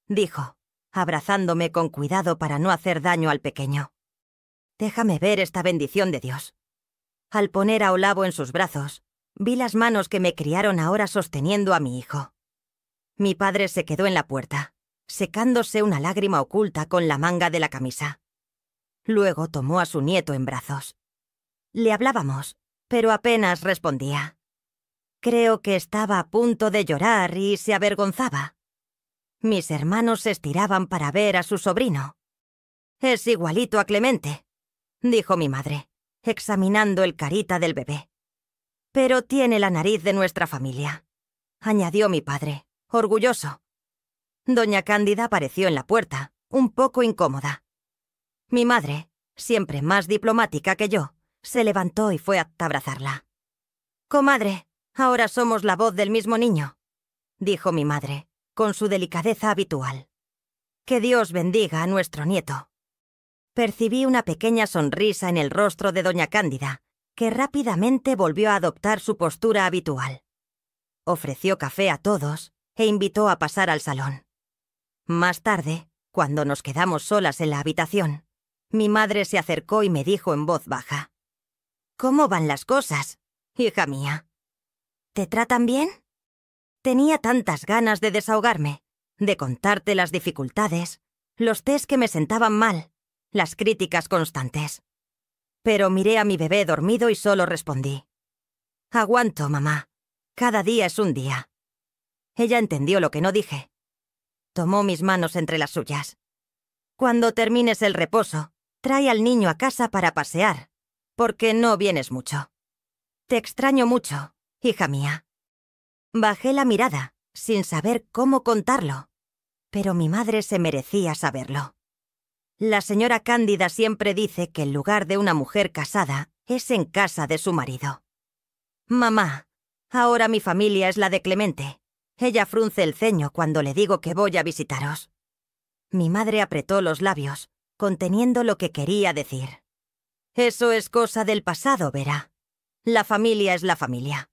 dijo, abrazándome con cuidado para no hacer daño al pequeño. «Déjame ver esta bendición de Dios». Al poner a Olavo en sus brazos, vi las manos que me criaron ahora sosteniendo a mi hijo. Mi padre se quedó en la puerta, secándose una lágrima oculta con la manga de la camisa. Luego tomó a su nieto en brazos. Le hablábamos, pero apenas respondía. Creo que estaba a punto de llorar y se avergonzaba. Mis hermanos se estiraban para ver a su sobrino. «Es igualito a Clemente», dijo mi madre, examinando el carita del bebé. «Pero tiene la nariz de nuestra familia», añadió mi padre, orgulloso. Doña Cándida apareció en la puerta, un poco incómoda. Mi madre, siempre más diplomática que yo, se levantó y fue a abrazarla. «Comadre, ahora somos la voz del mismo niño», dijo mi madre, con su delicadeza habitual. «Que Dios bendiga a nuestro nieto». Percibí una pequeña sonrisa en el rostro de doña Cándida, que rápidamente volvió a adoptar su postura habitual. Ofreció café a todos e invitó a pasar al salón. Más tarde, cuando nos quedamos solas en la habitación, mi madre se acercó y me dijo en voz baja: «¿Cómo van las cosas, hija mía? ¿Te tratan bien?». Tenía tantas ganas de desahogarme, de contarte las dificultades, los test que me sentaban mal, las críticas constantes. Pero miré a mi bebé dormido y solo respondí: «Aguanto, mamá. Cada día es un día». Ella entendió lo que no dije. Tomó mis manos entre las suyas. «Cuando termines el reposo, trae al niño a casa para pasear, porque no vienes mucho. Te extraño mucho, hija mía». Bajé la mirada, sin saber cómo contarlo, pero mi madre se merecía saberlo. La señora Cándida siempre dice que el lugar de una mujer casada es en casa de su marido. «Mamá, ahora mi familia es la de Clemente». Ella frunce el ceño cuando le digo que voy a visitaros. Mi madre apretó los labios, conteniendo lo que quería decir. «Eso es cosa del pasado, Vera. La familia es la familia.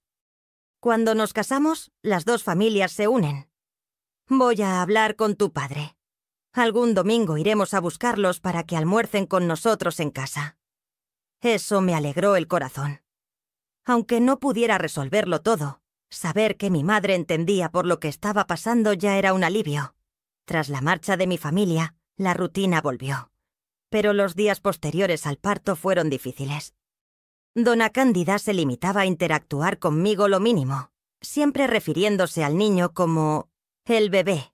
Cuando nos casamos, las dos familias se unen. Voy a hablar con tu padre. Algún domingo iremos a buscarlos para que almuercen con nosotros en casa». Eso me alegró el corazón. Aunque no pudiera resolverlo todo, Saber que mi madre entendía por lo que estaba pasando ya era un alivio. Tras la marcha de mi familia, la rutina volvió. Pero los días posteriores al parto fueron difíciles. Dona Cándida se limitaba a interactuar conmigo lo mínimo, siempre refiriéndose al niño como el bebé,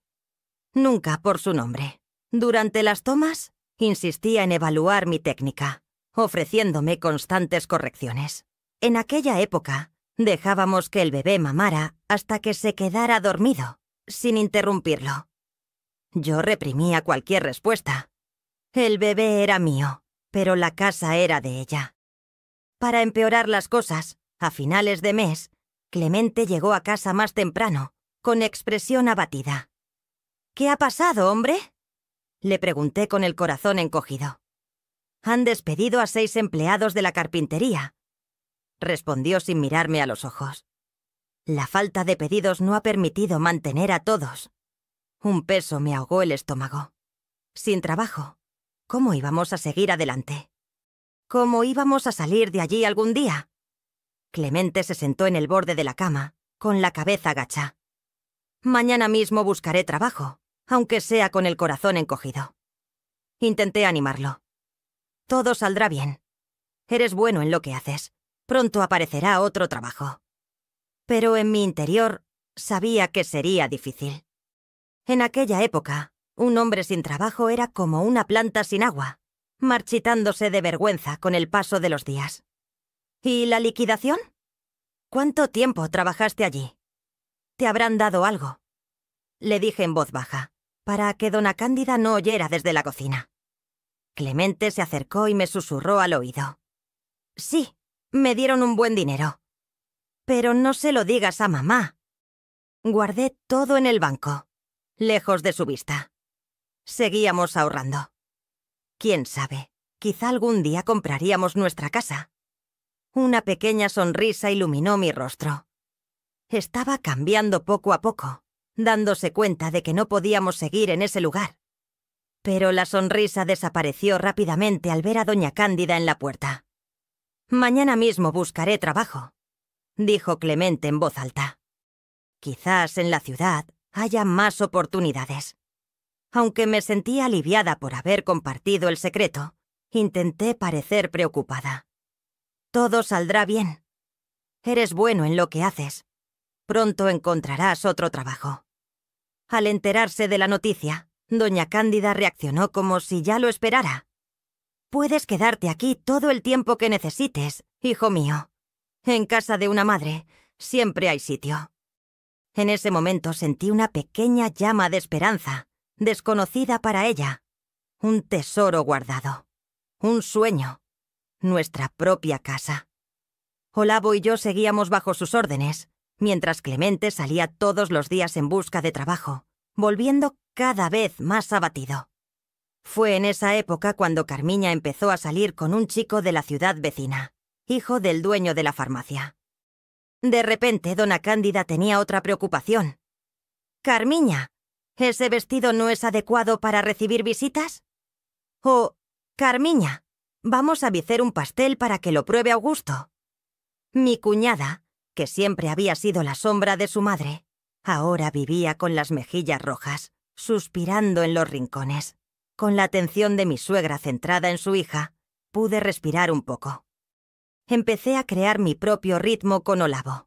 nunca por su nombre. Durante las tomas, insistía en evaluar mi técnica, ofreciéndome constantes correcciones. En aquella época, dejábamos que el bebé mamara hasta que se quedara dormido, sin interrumpirlo. Yo reprimía cualquier respuesta. El bebé era mío, pero la casa era de ella. Para empeorar las cosas, a finales de mes, Clemente llegó a casa más temprano, con expresión abatida. «¿Qué ha pasado, hombre?», le pregunté con el corazón encogido. «Han despedido a 6 empleados de la carpintería», respondió sin mirarme a los ojos. La falta de pedidos no ha permitido mantener a todos. Un peso me ahogó el estómago. Sin trabajo, ¿cómo íbamos a seguir adelante? ¿Cómo íbamos a salir de allí algún día? Clemente se sentó en el borde de la cama, con la cabeza gacha. «Mañana mismo buscaré trabajo, aunque sea con el corazón encogido». Intenté animarlo. «Todo saldrá bien. Eres bueno en lo que haces. Pronto aparecerá otro trabajo». Pero en mi interior sabía que sería difícil. En aquella época, un hombre sin trabajo era como una planta sin agua, marchitándose de vergüenza con el paso de los días. ¿Y la liquidación? ¿Cuánto tiempo trabajaste allí? Te habrán dado algo. Le dije en voz baja, para que Dona Cándida no oyera desde la cocina. Clemente se acercó y me susurró al oído. «Sí, me dieron un buen dinero. Pero no se lo digas a mamá». Guardé todo en el banco, lejos de su vista. Seguíamos ahorrando. Quién sabe, quizá algún día compraríamos nuestra casa. Una pequeña sonrisa iluminó mi rostro. Estaba cambiando poco a poco, dándose cuenta de que no podíamos seguir en ese lugar. Pero la sonrisa desapareció rápidamente al ver a doña Cándida en la puerta. «Mañana mismo buscaré trabajo», dijo Clemente en voz alta. «Quizás en la ciudad haya más oportunidades». Aunque me sentía aliviada por haber compartido el secreto, intenté parecer preocupada. «Todo saldrá bien. Eres bueno en lo que haces. Pronto encontrarás otro trabajo». Al enterarse de la noticia, doña Cándida reaccionó como si ya lo esperara. «Puedes quedarte aquí todo el tiempo que necesites, hijo mío. En casa de una madre siempre hay sitio». En ese momento sentí una pequeña llama de esperanza, desconocida para ella. Un tesoro guardado. Un sueño. Nuestra propia casa. Olavo y yo seguíamos bajo sus órdenes, mientras Clemente salía todos los días en busca de trabajo, volviendo cada vez más abatido. Fue en esa época cuando Carmiña empezó a salir con un chico de la ciudad vecina, hijo del dueño de la farmacia. De repente, Dona Cándida tenía otra preocupación. «Carmiña, ¿ese vestido no es adecuado para recibir visitas?». O «Carmiña, vamos a hacer un pastel para que lo pruebe Augusto». Mi cuñada, que siempre había sido la sombra de su madre, ahora vivía con las mejillas rojas, suspirando en los rincones. Con la atención de mi suegra centrada en su hija, pude respirar un poco. Empecé a crear mi propio ritmo con Olavo.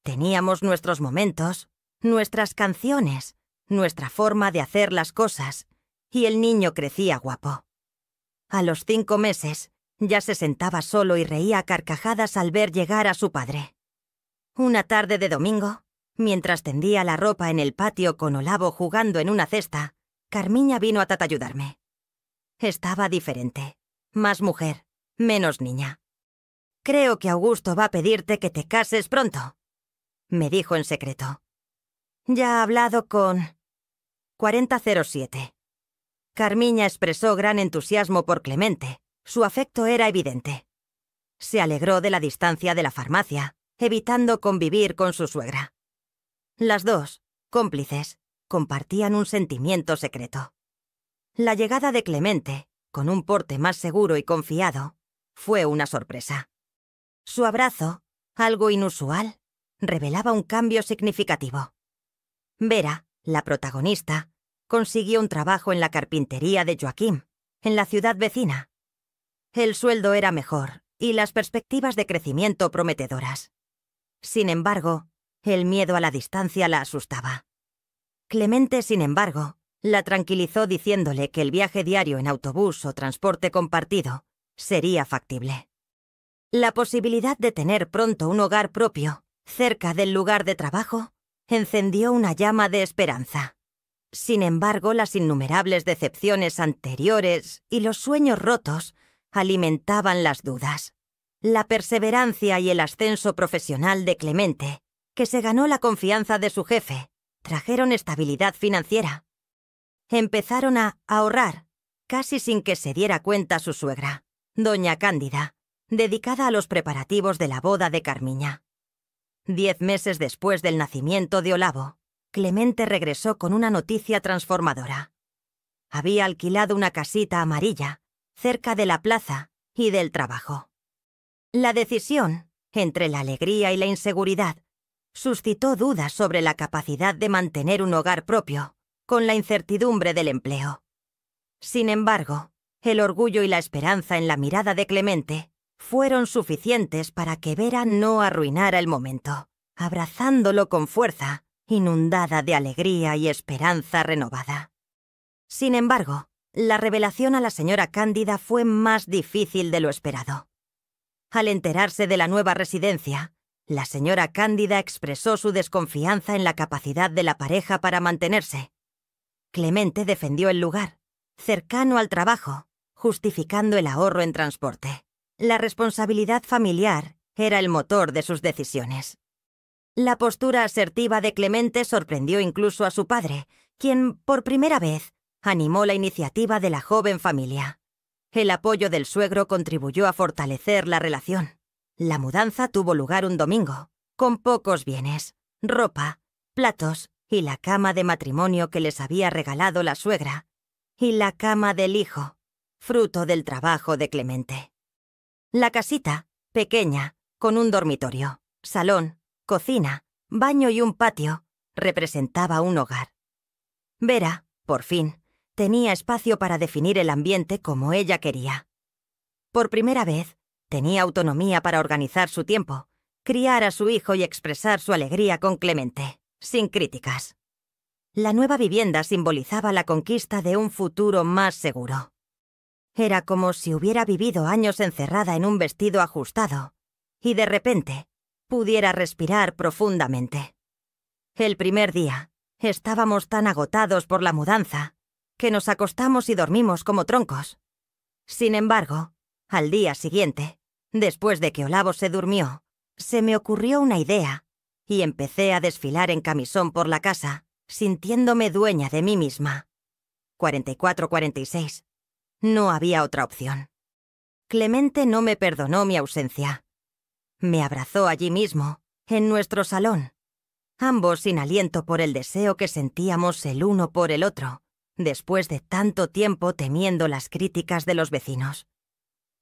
Teníamos nuestros momentos, nuestras canciones, nuestra forma de hacer las cosas, y el niño crecía guapo. A los 5 meses, ya se sentaba solo y reía a carcajadas al ver llegar a su padre. Una tarde de domingo, mientras tendía la ropa en el patio con Olavo jugando en una cesta, Carmiña vino a ayudarme. Estaba diferente, más mujer, menos niña. «Creo que Augusto va a pedirte que te cases pronto», me dijo en secreto. «Ya ha hablado con 4007». Carmiña expresó gran entusiasmo por Clemente. Su afecto era evidente. Se alegró de la distancia de la farmacia, evitando convivir con su suegra. Las dos, cómplices, compartían un sentimiento secreto. La llegada de Clemente, con un porte más seguro y confiado, fue una sorpresa. Su abrazo, algo inusual, revelaba un cambio significativo. Vera, la protagonista, consiguió un trabajo en la carpintería de Joaquim, en la ciudad vecina. El sueldo era mejor y las perspectivas de crecimiento prometedoras. Sin embargo, el miedo a la distancia la asustaba. Clemente, sin embargo, la tranquilizó diciéndole que el viaje diario en autobús o transporte compartido sería factible. La posibilidad de tener pronto un hogar propio, cerca del lugar de trabajo, encendió una llama de esperanza. Sin embargo, las innumerables decepciones anteriores y los sueños rotos alimentaban las dudas. La perseverancia y el ascenso profesional de Clemente, que se ganó la confianza de su jefe, trajeron estabilidad financiera. Empezaron a ahorrar, casi sin que se diera cuenta su suegra, doña Cándida, dedicada a los preparativos de la boda de Carmiña. 10 meses después del nacimiento de Olavo, Clemente regresó con una noticia transformadora. Había alquilado una casita amarilla, cerca de la plaza y del trabajo. La decisión, entre la alegría y la inseguridad, suscitó dudas sobre la capacidad de mantener un hogar propio, con la incertidumbre del empleo. Sin embargo, el orgullo y la esperanza en la mirada de Clemente fueron suficientes para que Vera no arruinara el momento, abrazándolo con fuerza, inundada de alegría y esperanza renovada. Sin embargo, la revelación a la señora Cándida fue más difícil de lo esperado. Al enterarse de la nueva residencia, la señora Cándida expresó su desconfianza en la capacidad de la pareja para mantenerse. Clemente defendió el lugar, cercano al trabajo, justificando el ahorro en transporte. La responsabilidad familiar era el motor de sus decisiones. La postura asertiva de Clemente sorprendió incluso a su padre, quien, por primera vez, animó la iniciativa de la joven familia. El apoyo del suegro contribuyó a fortalecer la relación. La mudanza tuvo lugar un domingo, con pocos bienes, ropa, platos y la cama de matrimonio que les había regalado la suegra, y la cama del hijo, fruto del trabajo de Clemente. La casita, pequeña, con un dormitorio, salón, cocina, baño y un patio, representaba un hogar. Vera, por fin, tenía espacio para definir el ambiente como ella quería. Por primera vez, tenía autonomía para organizar su tiempo, criar a su hijo y expresar su alegría con Clemente, sin críticas. La nueva vivienda simbolizaba la conquista de un futuro más seguro. Era como si hubiera vivido años encerrada en un vestido ajustado y de repente pudiera respirar profundamente. El primer día, estábamos tan agotados por la mudanza que nos acostamos y dormimos como troncos. Sin embargo, al día siguiente, después de que Olavo se durmió, se me ocurrió una idea y empecé a desfilar en camisón por la casa, sintiéndome dueña de mí misma. 44-46. No había otra opción. Clemente no me perdonó mi ausencia. Me abrazó allí mismo, en nuestro salón, ambos sin aliento por el deseo que sentíamos el uno por el otro, después de tanto tiempo temiendo las críticas de los vecinos.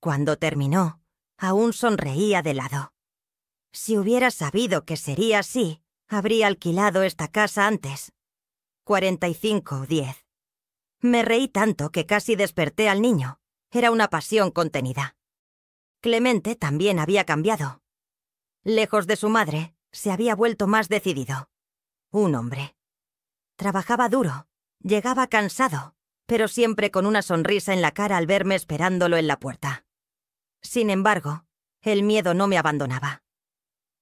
Cuando terminó, aún sonreía de lado. Si hubiera sabido que sería así, habría alquilado esta casa antes. 45-10. Me reí tanto que casi desperté al niño. Era una pasión contenida. Clemente también había cambiado. Lejos de su madre, se había vuelto más decidido. Un hombre. Trabajaba duro, llegaba cansado, pero siempre con una sonrisa en la cara al verme esperándolo en la puerta. Sin embargo, el miedo no me abandonaba.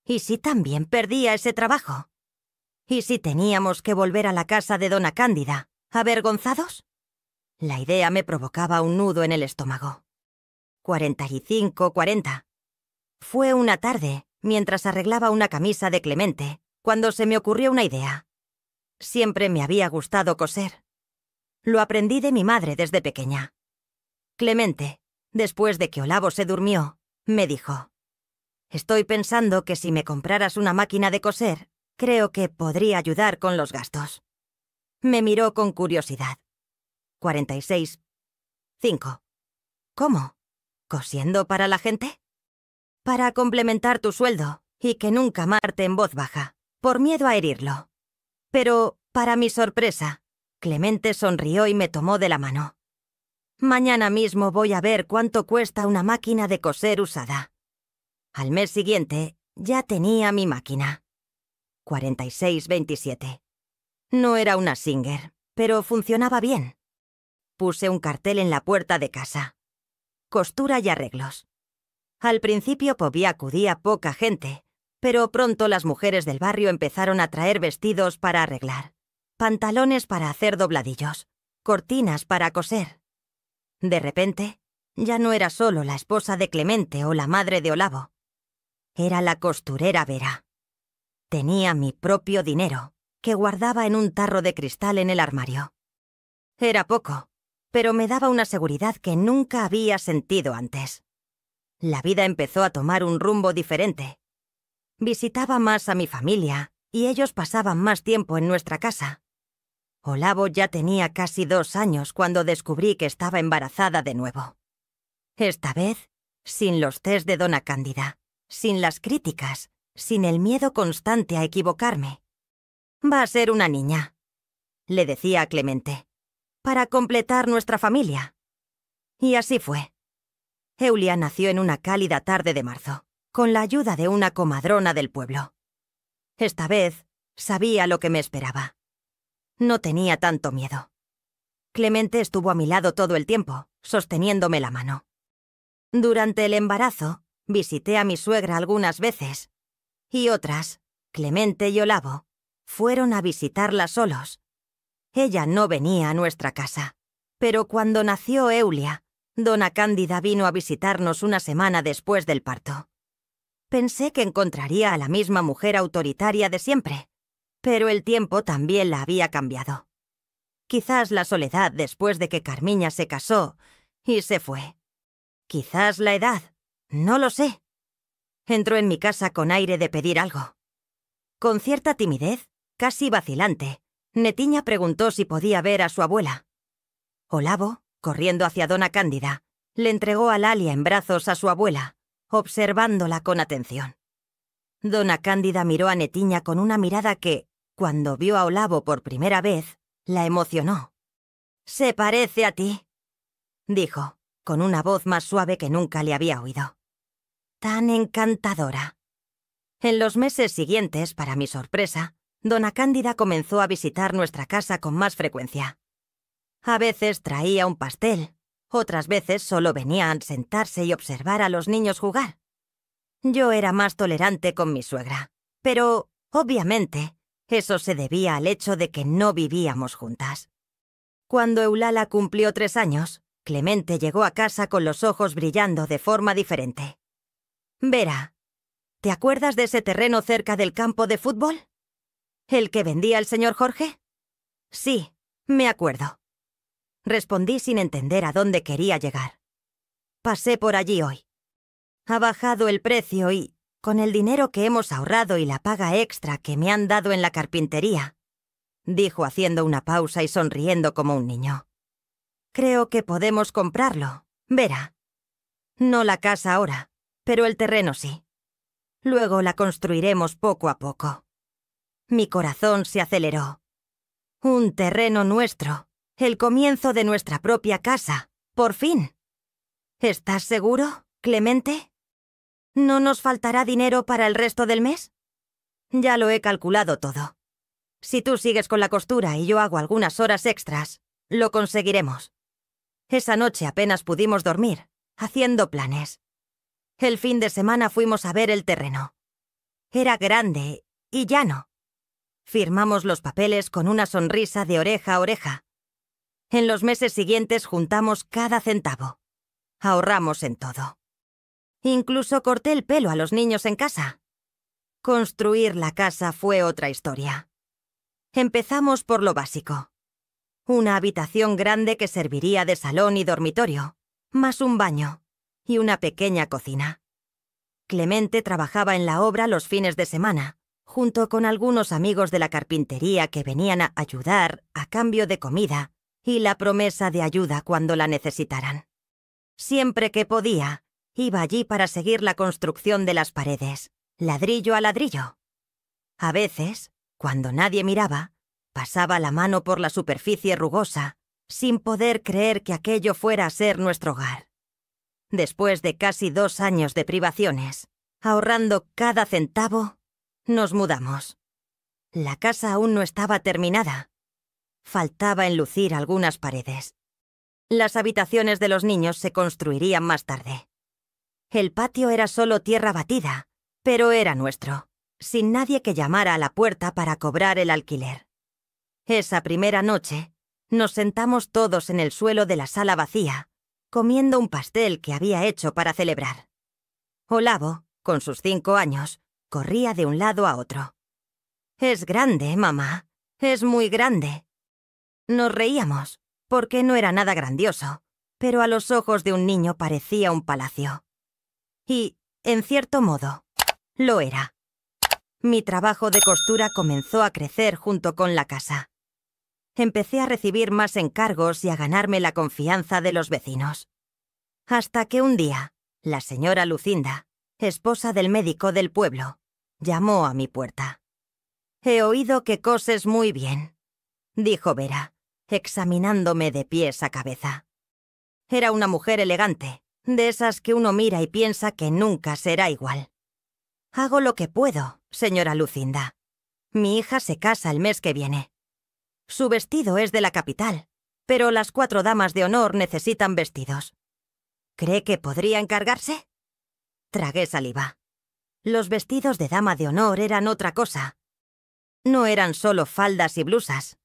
¿Y si también perdía ese trabajo? ¿Y si teníamos que volver a la casa de dona Cándida, avergonzados? La idea me provocaba un nudo en el estómago. 45-40. Fue una tarde, mientras arreglaba una camisa de Clemente, cuando se me ocurrió una idea. Siempre me había gustado coser. Lo aprendí de mi madre desde pequeña. Clemente, después de que Olavo se durmió, me dijo: «Estoy pensando que si me compraras una máquina de coser, creo que podría ayudar con los gastos». Me miró con curiosidad. 46-5. ¿Cómo? ¿Cosiendo para la gente? Para complementar tu sueldo y que nunca Marte en voz baja, por miedo a herirlo. Pero, para mi sorpresa, Clemente sonrió y me tomó de la mano. Mañana mismo voy a ver cuánto cuesta una máquina de coser usada. Al mes siguiente, ya tenía mi máquina. 4627. No era una Singer, pero funcionaba bien. Puse un cartel en la puerta de casa. Costura y arreglos. Al principio acudía poca gente, pero pronto las mujeres del barrio empezaron a traer vestidos para arreglar, pantalones para hacer dobladillos, cortinas para coser. De repente, ya no era solo la esposa de Clemente o la madre de Olavo. Era la costurera Vera. Tenía mi propio dinero, que guardaba en un tarro de cristal en el armario. Era poco, pero me daba una seguridad que nunca había sentido antes. La vida empezó a tomar un rumbo diferente. Visitaba más a mi familia y ellos pasaban más tiempo en nuestra casa. Olavo ya tenía casi 2 años cuando descubrí que estaba embarazada de nuevo. Esta vez, sin los test de Dona Cándida, sin las críticas, sin el miedo constante a equivocarme. «Va a ser una niña», le decía a Clemente, «para completar nuestra familia». Y así fue. Eulia nació en una cálida tarde de marzo, con la ayuda de una comadrona del pueblo. Esta vez sabía lo que me esperaba. No tenía tanto miedo. Clemente estuvo a mi lado todo el tiempo, sosteniéndome la mano. Durante el embarazo, visité a mi suegra algunas veces, y otras, Clemente y Olavo, fueron a visitarla solos. Ella no venía a nuestra casa, pero cuando nació Eulia, Dona Cándida vino a visitarnos una semana después del parto. Pensé que encontraría a la misma mujer autoritaria de siempre, pero el tiempo también la había cambiado. Quizás la soledad después de que Carmiña se casó y se fue. Quizás la edad, no lo sé. Entró en mi casa con aire de pedir algo. Con cierta timidez, casi vacilante, Netiña preguntó si podía ver a su abuela. Olavo, corriendo hacia Dona Cándida, le entregó a Lalia en brazos a su abuela, observándola con atención. Dona Cándida miró a Netiña con una mirada que, cuando vio a Olavo por primera vez, la emocionó. «Se parece a ti», dijo, con una voz más suave que nunca le había oído. «Tan encantadora». En los meses siguientes, para mi sorpresa, Dona Cándida comenzó a visitar nuestra casa con más frecuencia. A veces traía un pastel, otras veces solo venía a sentarse y observar a los niños jugar. Yo era más tolerante con mi suegra, pero, obviamente, eso se debía al hecho de que no vivíamos juntas. Cuando Eulala cumplió 3 años, Clemente llegó a casa con los ojos brillando de forma diferente. «Vera, ¿te acuerdas de ese terreno cerca del campo de fútbol? ¿El que vendía el señor Jorge?» «Sí, me acuerdo», respondí sin entender a dónde quería llegar. «Pasé por allí hoy. Ha bajado el precio y, con el dinero que hemos ahorrado y la paga extra que me han dado en la carpintería», dijo haciendo una pausa y sonriendo como un niño. «Creo que podemos comprarlo, Vera. No la casa ahora, pero el terreno sí. Luego la construiremos poco a poco». Mi corazón se aceleró. Un terreno nuestro, el comienzo de nuestra propia casa, por fin. ¿Estás seguro, Clemente? ¿No nos faltará dinero para el resto del mes? Ya lo he calculado todo. Si tú sigues con la costura y yo hago algunas horas extras, lo conseguiremos. Esa noche apenas pudimos dormir, haciendo planes. El fin de semana fuimos a ver el terreno. Era grande y llano. Firmamos los papeles con una sonrisa de oreja a oreja. En los meses siguientes juntamos cada centavo. Ahorramos en todo. Incluso corté el pelo a los niños en casa. Construir la casa fue otra historia. Empezamos por lo básico. Una habitación grande que serviría de salón y dormitorio, más un baño y una pequeña cocina. Clemente trabajaba en la obra los fines de semana, junto con algunos amigos de la carpintería que venían a ayudar a cambio de comida y la promesa de ayuda cuando la necesitaran. Siempre que podía, iba allí para seguir la construcción de las paredes, ladrillo a ladrillo. A veces, cuando nadie miraba, pasaba la mano por la superficie rugosa, sin poder creer que aquello fuera a ser nuestro hogar. Después de casi 2 años de privaciones, ahorrando cada centavo, nos mudamos. La casa aún no estaba terminada. Faltaba enlucir algunas paredes. Las habitaciones de los niños se construirían más tarde. El patio era solo tierra batida, pero era nuestro, sin nadie que llamara a la puerta para cobrar el alquiler. Esa primera noche, nos sentamos todos en el suelo de la sala vacía, comiendo un pastel que había hecho para celebrar. Olavo, con sus 5 años, corría de un lado a otro. «Es grande, mamá. Es muy grande». Nos reíamos, porque no era nada grandioso, pero a los ojos de un niño parecía un palacio. Y, en cierto modo, lo era. Mi trabajo de costura comenzó a crecer junto con la casa. Empecé a recibir más encargos y a ganarme la confianza de los vecinos. Hasta que un día, la señora Lucinda, esposa del médico del pueblo, llamó a mi puerta. «He oído que coses muy bien», dijo Vera, examinándome de pies a cabeza. Era una mujer elegante, de esas que uno mira y piensa que nunca será igual. «Hago lo que puedo, señora Lucinda. Mi hija se casa el mes que viene. Su vestido es de la capital, pero las 4 damas de honor necesitan vestidos. ¿Cree que podría encargarse?» Tragué saliva. Los vestidos de dama de honor eran otra cosa. No eran solo faldas y blusas.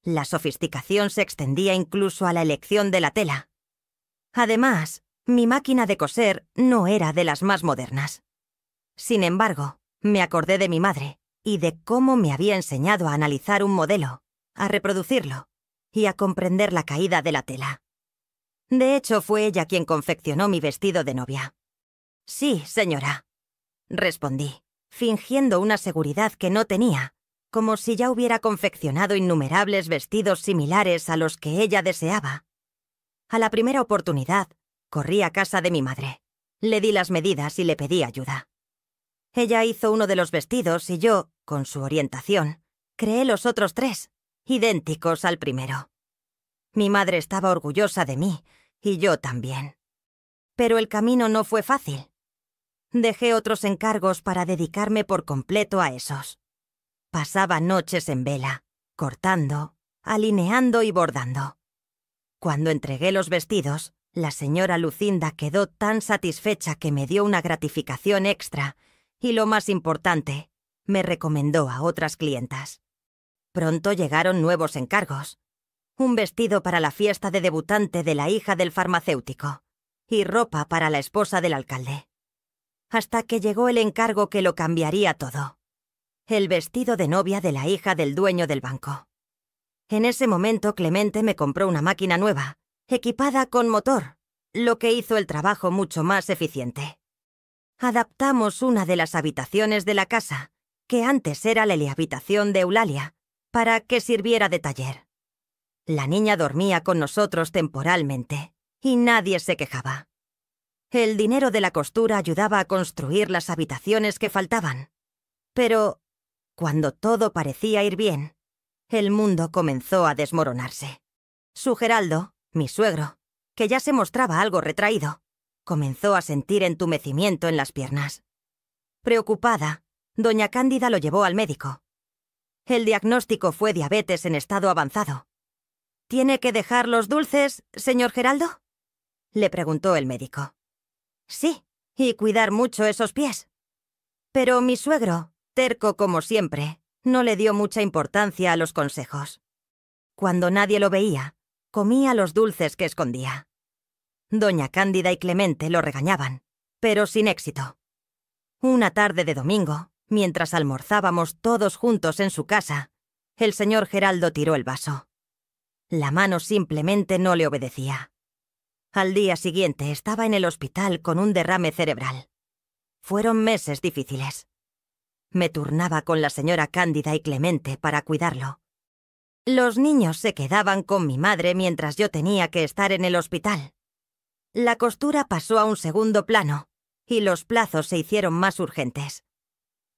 La sofisticación se extendía incluso a la elección de la tela. Además, mi máquina de coser no era de las más modernas. Sin embargo, me acordé de mi madre y de cómo me había enseñado a analizar un modelo, a reproducirlo y a comprender la caída de la tela. De hecho, fue ella quien confeccionó mi vestido de novia. «Sí, señora», respondí, fingiendo una seguridad que no tenía, como si ya hubiera confeccionado innumerables vestidos similares a los que ella deseaba. A la primera oportunidad, corrí a casa de mi madre. Le di las medidas y le pedí ayuda. Ella hizo uno de los vestidos y yo, con su orientación, creé los otros 3, idénticos al primero. Mi madre estaba orgullosa de mí, y yo también. Pero el camino no fue fácil. Dejé otros encargos para dedicarme por completo a esos. Pasaba noches en vela, cortando, alineando y bordando. Cuando entregué los vestidos, la señora Lucinda quedó tan satisfecha que me dio una gratificación extra y, lo más importante, me recomendó a otras clientas. Pronto llegaron nuevos encargos. Un vestido para la fiesta de debutante de la hija del farmacéutico y ropa para la esposa del alcalde. Hasta que llegó el encargo que lo cambiaría todo. El vestido de novia de la hija del dueño del banco. En ese momento Clemente me compró una máquina nueva, equipada con motor, lo que hizo el trabajo mucho más eficiente. Adaptamos una de las habitaciones de la casa, que antes era la habitación de Eulalia, para que sirviera de taller. La niña dormía con nosotros temporalmente, y nadie se quejaba. El dinero de la costura ayudaba a construir las habitaciones que faltaban. Pero, cuando todo parecía ir bien, el mundo comenzó a desmoronarse. Su Geraldo, mi suegro, que ya se mostraba algo retraído, comenzó a sentir entumecimiento en las piernas. Preocupada, doña Cándida lo llevó al médico. El diagnóstico fue diabetes en estado avanzado. «¿Tiene que dejar los dulces, señor Geraldo?», le preguntó el médico. «Sí, y cuidar mucho esos pies». Pero mi suegro, terco como siempre, no le dio mucha importancia a los consejos. Cuando nadie lo veía, comía los dulces que escondía. Doña Cándida y Clemente lo regañaban, pero sin éxito. Una tarde de domingo, mientras almorzábamos todos juntos en su casa, el señor Geraldo tiró el vaso. La mano simplemente no le obedecía. Al día siguiente estaba en el hospital con un derrame cerebral. Fueron meses difíciles. Me turnaba con la señora Cándida y Clemente para cuidarlo. Los niños se quedaban con mi madre mientras yo tenía que estar en el hospital. La costura pasó a un segundo plano y los plazos se hicieron más urgentes.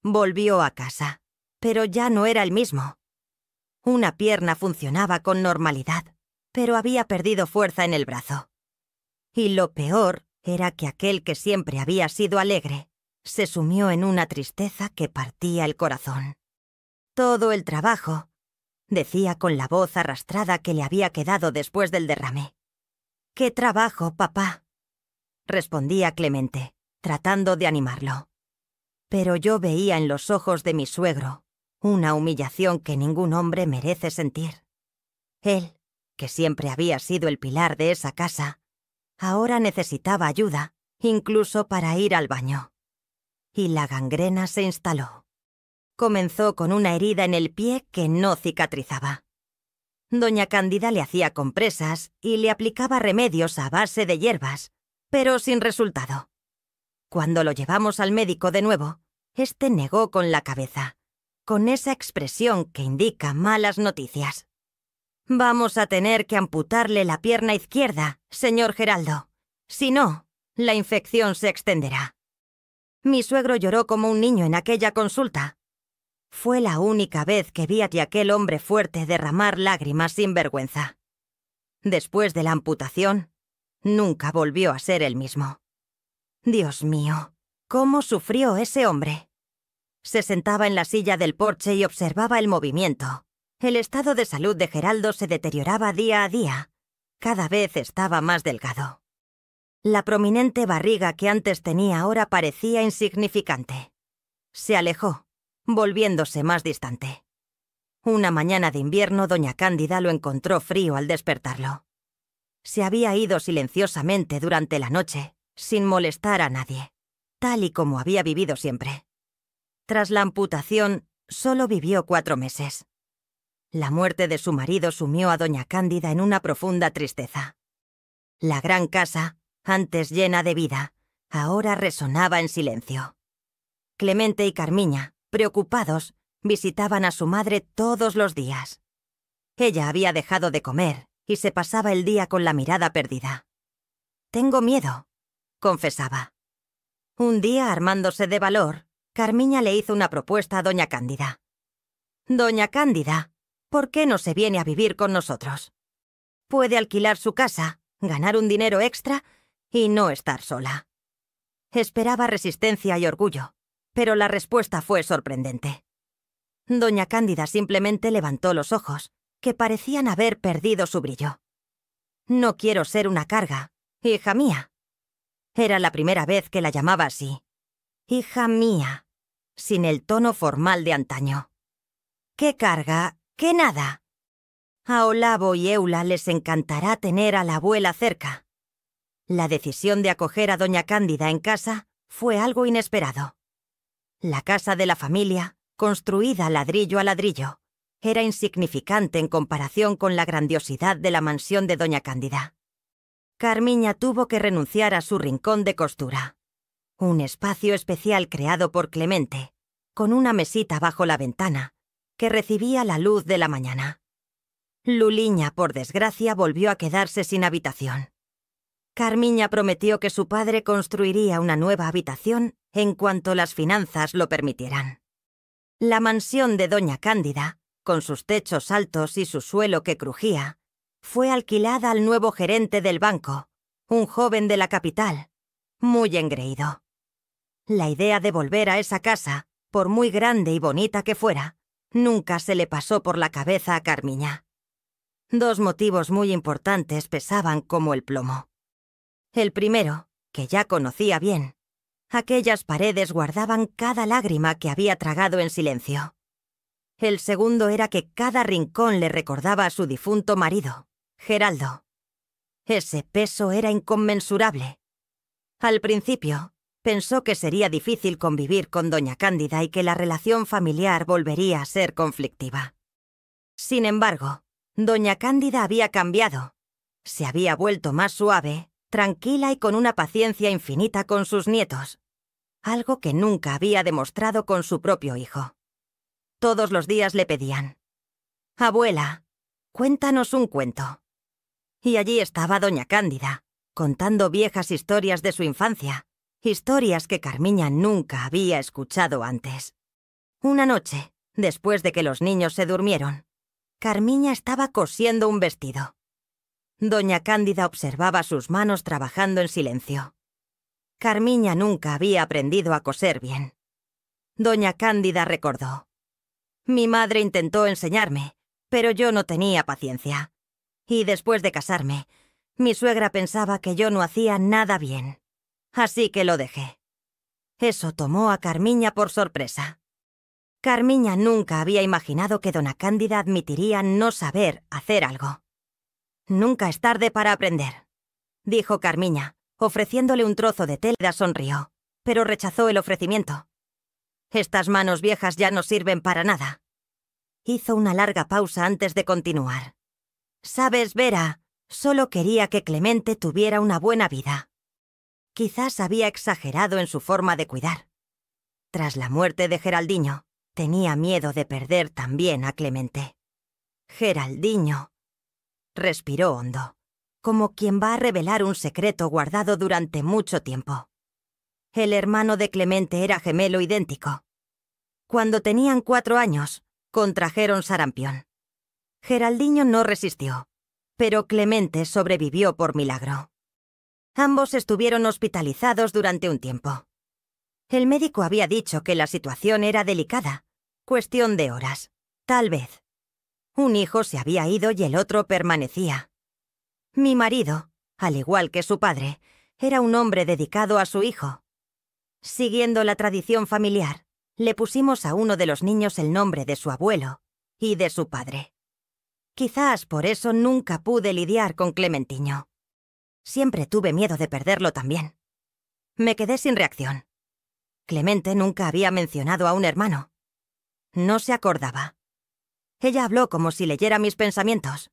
Volvió a casa, pero ya no era el mismo. Una pierna funcionaba con normalidad, pero había perdido fuerza en el brazo. Y lo peor era que aquel que siempre había sido alegre se sumió en una tristeza que partía el corazón. Todo el trabajo, decía con la voz arrastrada que le había quedado después del derrame. «¿Qué trabajo, papá?», respondía Clemente, tratando de animarlo. Pero yo veía en los ojos de mi suegro una humillación que ningún hombre merece sentir. Él, que siempre había sido el pilar de esa casa, ahora necesitaba ayuda, incluso para ir al baño. Y la gangrena se instaló. Comenzó con una herida en el pie que no cicatrizaba. Doña Cándida le hacía compresas y le aplicaba remedios a base de hierbas, pero sin resultado. Cuando lo llevamos al médico de nuevo, este negó con la cabeza, con esa expresión que indica malas noticias. «Vamos a tener que amputarle la pierna izquierda, señor Geraldo. Si no, la infección se extenderá». Mi suegro lloró como un niño en aquella consulta. Fue la única vez que vi a aquel hombre fuerte derramar lágrimas sin vergüenza. Después de la amputación, nunca volvió a ser el mismo. Dios mío, ¿cómo sufrió ese hombre? Se sentaba en la silla del porche y observaba el movimiento. El estado de salud de Geraldo se deterioraba día a día. Cada vez estaba más delgado. La prominente barriga que antes tenía ahora parecía insignificante. Se alejó, volviéndose más distante. Una mañana de invierno, doña Cándida lo encontró frío al despertarlo. Se había ido silenciosamente durante la noche, sin molestar a nadie, tal y como había vivido siempre. Tras la amputación, solo vivió 4 meses. La muerte de su marido sumió a doña Cándida en una profunda tristeza. La gran casa, antes llena de vida, ahora resonaba en silencio. Clemente y Carmiña, preocupados, visitaban a su madre todos los días. Ella había dejado de comer y se pasaba el día con la mirada perdida. «Tengo miedo», confesaba. Un día, armándose de valor, Carmiña le hizo una propuesta a doña Cándida. «Doña Cándida, ¿por qué no se viene a vivir con nosotros? Puede alquilar su casa, ganar un dinero extra y no estar sola». Esperaba resistencia y orgullo, pero la respuesta fue sorprendente. Doña Cándida simplemente levantó los ojos, que parecían haber perdido su brillo. «No quiero ser una carga, hija mía». Era la primera vez que la llamaba así. «Hija mía», sin el tono formal de antaño. «¿Qué carga? ¿Qué nada?» A Olavo y Eula les encantará tener a la abuela cerca. La decisión de acoger a doña Cándida en casa fue algo inesperado. La casa de la familia, construida ladrillo a ladrillo, era insignificante en comparación con la grandiosidad de la mansión de doña Cándida. Carmiña tuvo que renunciar a su rincón de costura, un espacio especial creado por Clemente, con una mesita bajo la ventana, que recibía la luz de la mañana. Luliña, por desgracia, volvió a quedarse sin habitación. Carmiña prometió que su padre construiría una nueva habitación en cuanto las finanzas lo permitieran. La mansión de doña Cándida, con sus techos altos y su suelo que crujía, fue alquilada al nuevo gerente del banco, un joven de la capital, muy engreído. La idea de volver a esa casa, por muy grande y bonita que fuera, nunca se le pasó por la cabeza a Carmiña. 2 motivos muy importantes pesaban como el plomo. El primero, que ya conocía bien. Aquellas paredes guardaban cada lágrima que había tragado en silencio. El segundo era que cada rincón le recordaba a su difunto marido, Geraldo. Ese peso era inconmensurable. Al principio, pensó que sería difícil convivir con doña Cándida y que la relación familiar volvería a ser conflictiva. Sin embargo, doña Cándida había cambiado. Se había vuelto más suave, tranquila y con una paciencia infinita con sus nietos, algo que nunca había demostrado con su propio hijo. Todos los días le pedían: «Abuela, cuéntanos un cuento». Y allí estaba doña Cándida, contando viejas historias de su infancia, historias que Carmiña nunca había escuchado antes. Una noche, después de que los niños se durmieron, Carmiña estaba cosiendo un vestido. Doña Cándida observaba sus manos trabajando en silencio. Carmiña nunca había aprendido a coser bien. Doña Cándida recordó: mi madre intentó enseñarme, pero yo no tenía paciencia. Y después de casarme, mi suegra pensaba que yo no hacía nada bien. Así que lo dejé. Eso tomó a Carmiña por sorpresa. Carmiña nunca había imaginado que doña Cándida admitiría no saber hacer algo. «Nunca es tarde para aprender», dijo Carmiña, ofreciéndole un trozo de tela. Sonrió, pero rechazó el ofrecimiento. «Estas manos viejas ya no sirven para nada». Hizo una larga pausa antes de continuar. «Sabes, Vera, solo quería que Clemente tuviera una buena vida». Quizás había exagerado en su forma de cuidar. Tras la muerte de Geraldiño, tenía miedo de perder también a Clemente. Geraldiño. Respiró hondo, como quien va a revelar un secreto guardado durante mucho tiempo. El hermano de Clemente era gemelo idéntico. Cuando tenían 4 años, contrajeron sarampión. Geraldiño no resistió, pero Clemente sobrevivió por milagro. Ambos estuvieron hospitalizados durante un tiempo. El médico había dicho que la situación era delicada, cuestión de horas, tal vez. Un hijo se había ido y el otro permanecía. Mi marido, al igual que su padre, era un hombre dedicado a su hijo. Siguiendo la tradición familiar, le pusimos a uno de los niños el nombre de su abuelo y de su padre. Quizás por eso nunca pude lidiar con Clementiño. Siempre tuve miedo de perderlo también. Me quedé sin reacción. Clemente nunca había mencionado a un hermano. No se acordaba. Ella habló como si leyera mis pensamientos.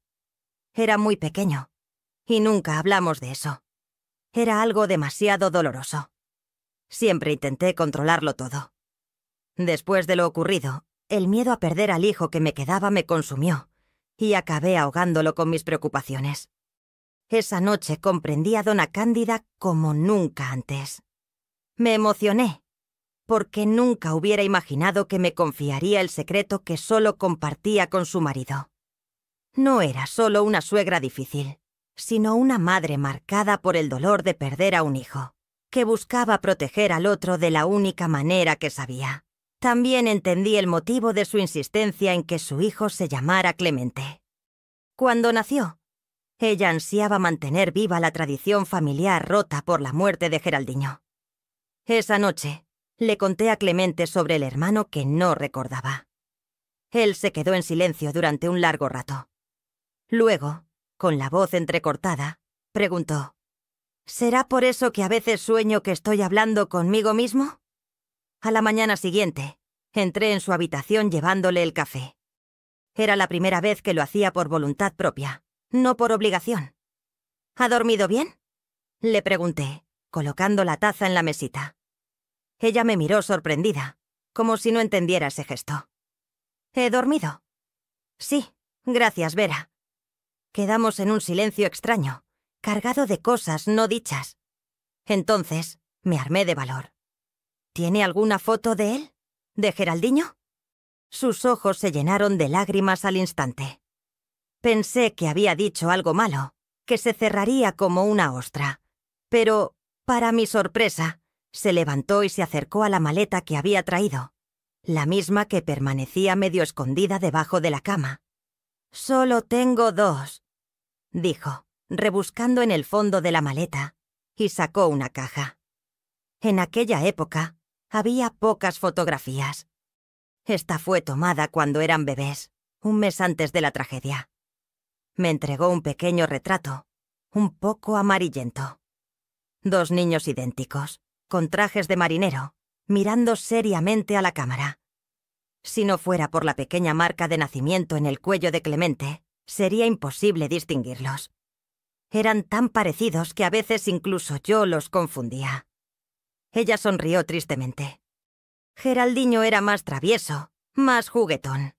Era muy pequeño, y nunca hablamos de eso. Era algo demasiado doloroso. Siempre intenté controlarlo todo. Después de lo ocurrido, el miedo a perder al hijo que me quedaba me consumió, y acabé ahogándolo con mis preocupaciones. Esa noche comprendí a doña Cándida como nunca antes. Me emocioné, porque nunca hubiera imaginado que me confiaría el secreto que solo compartía con su marido. No era solo una suegra difícil, sino una madre marcada por el dolor de perder a un hijo, que buscaba proteger al otro de la única manera que sabía. También entendí el motivo de su insistencia en que su hijo se llamara Clemente. Cuando nació, ella ansiaba mantener viva la tradición familiar rota por la muerte de Geraldiño. Esa noche, le conté a Clemente sobre el hermano que no recordaba. Él se quedó en silencio durante un largo rato. Luego, con la voz entrecortada, preguntó: ¿será por eso que a veces sueño que estoy hablando conmigo mismo? A la mañana siguiente, entré en su habitación llevándole el café. Era la primera vez que lo hacía por voluntad propia, no por obligación. ¿Ha dormido bien?, le pregunté, colocando la taza en la mesita. Ella me miró sorprendida, como si no entendiera ese gesto. ¿He dormido? Sí, gracias, Vera. Quedamos en un silencio extraño, cargado de cosas no dichas. Entonces, me armé de valor. ¿Tiene alguna foto de él? ¿De Geraldiño? Sus ojos se llenaron de lágrimas al instante. Pensé que había dicho algo malo, que se cerraría como una ostra. Pero, para mi sorpresa, se levantó y se acercó a la maleta que había traído, la misma que permanecía medio escondida debajo de la cama. «Solo tengo 2», dijo, rebuscando en el fondo de la maleta, y sacó una caja. En aquella época, había pocas fotografías. Esta fue tomada cuando eran bebés, un mes antes de la tragedia. Me entregó un pequeño retrato, un poco amarillento. 2 niños idénticos, con trajes de marinero, mirando seriamente a la cámara. Si no fuera por la pequeña marca de nacimiento en el cuello de Clemente, sería imposible distinguirlos. Eran tan parecidos que a veces incluso yo los confundía. Ella sonrió tristemente. Geraldiño era más travieso, más juguetón.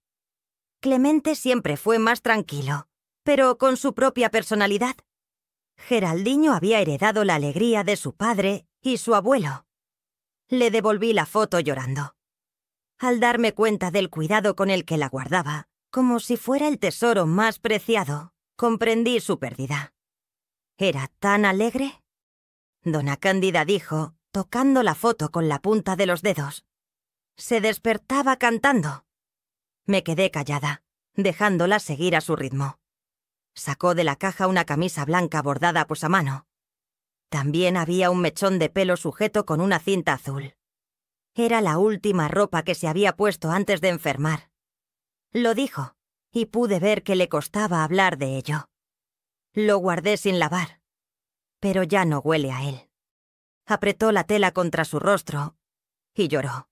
Clemente siempre fue más tranquilo, pero con su propia personalidad. Geraldiño había heredado la alegría de su padre y su abuelo. Le devolví la foto llorando. Al darme cuenta del cuidado con el que la guardaba, como si fuera el tesoro más preciado, comprendí su pérdida. ¿Era tan alegre? Dona Cándida dijo, tocando la foto con la punta de los dedos. Se despertaba cantando. Me quedé callada, dejándola seguir a su ritmo. Sacó de la caja una camisa blanca bordada pues a mano. También había un mechón de pelo sujeto con una cinta azul. Era la última ropa que se había puesto antes de enfermar. Lo dijo, y pude ver que le costaba hablar de ello. Lo guardé sin lavar, pero ya no huele a él. Apretó la tela contra su rostro y lloró.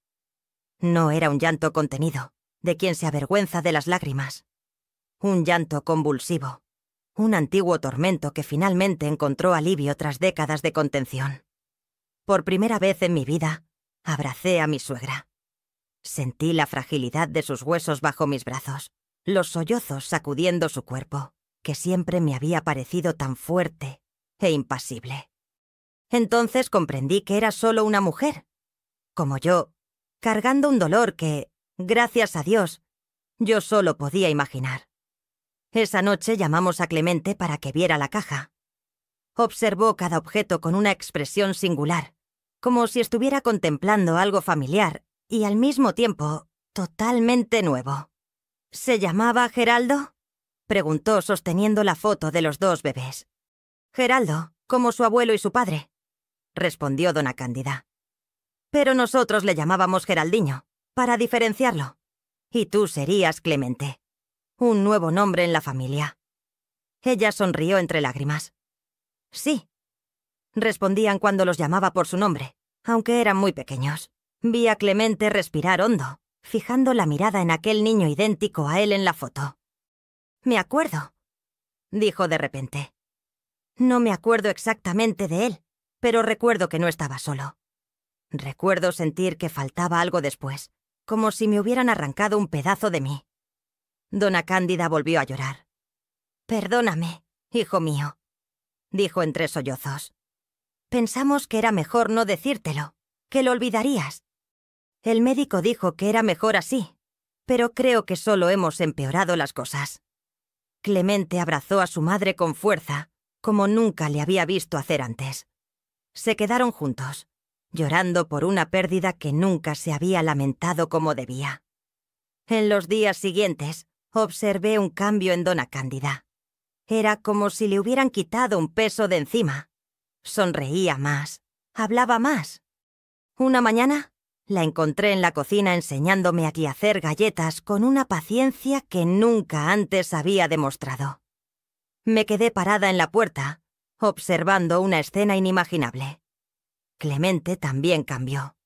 No era un llanto contenido, de quien se avergüenza de las lágrimas. Un llanto convulsivo, un antiguo tormento que finalmente encontró alivio tras décadas de contención. Por primera vez en mi vida, abracé a mi suegra. Sentí la fragilidad de sus huesos bajo mis brazos, los sollozos sacudiendo su cuerpo, que siempre me había parecido tan fuerte e impasible. Entonces comprendí que era solo una mujer, como yo, cargando un dolor que, gracias a Dios, yo solo podía imaginar. Esa noche llamamos a Clemente para que viera la caja. Observó cada objeto con una expresión singular, como si estuviera contemplando algo familiar y al mismo tiempo totalmente nuevo. ¿Se llamaba Geraldo?, preguntó sosteniendo la foto de los dos bebés. Geraldo, como su abuelo y su padre, respondió dona Cándida. Pero nosotros le llamábamos Geraldiño, para diferenciarlo. Y tú serías Clemente. Un nuevo nombre en la familia. Ella sonrió entre lágrimas. Sí, respondían cuando los llamaba por su nombre, aunque eran muy pequeños. Vi a Clemente respirar hondo, fijando la mirada en aquel niño idéntico a él en la foto. Me acuerdo, dijo de repente. No me acuerdo exactamente de él, pero recuerdo que no estaba solo. Recuerdo sentir que faltaba algo después, como si me hubieran arrancado un pedazo de mí. Dona Cándida volvió a llorar. Perdóname, hijo mío, dijo entre sollozos. Pensamos que era mejor no decírtelo, que lo olvidarías. El médico dijo que era mejor así, pero creo que solo hemos empeorado las cosas. Clemente abrazó a su madre con fuerza, como nunca le había visto hacer antes. Se quedaron juntos, llorando por una pérdida que nunca se había lamentado como debía. En los días siguientes, observé un cambio en dona Cándida. Era como si le hubieran quitado un peso de encima. Sonreía más, hablaba más. Una mañana, la encontré en la cocina enseñándome a hacer galletas con una paciencia que nunca antes había demostrado. Me quedé parada en la puerta, observando una escena inimaginable. Clemente también cambió.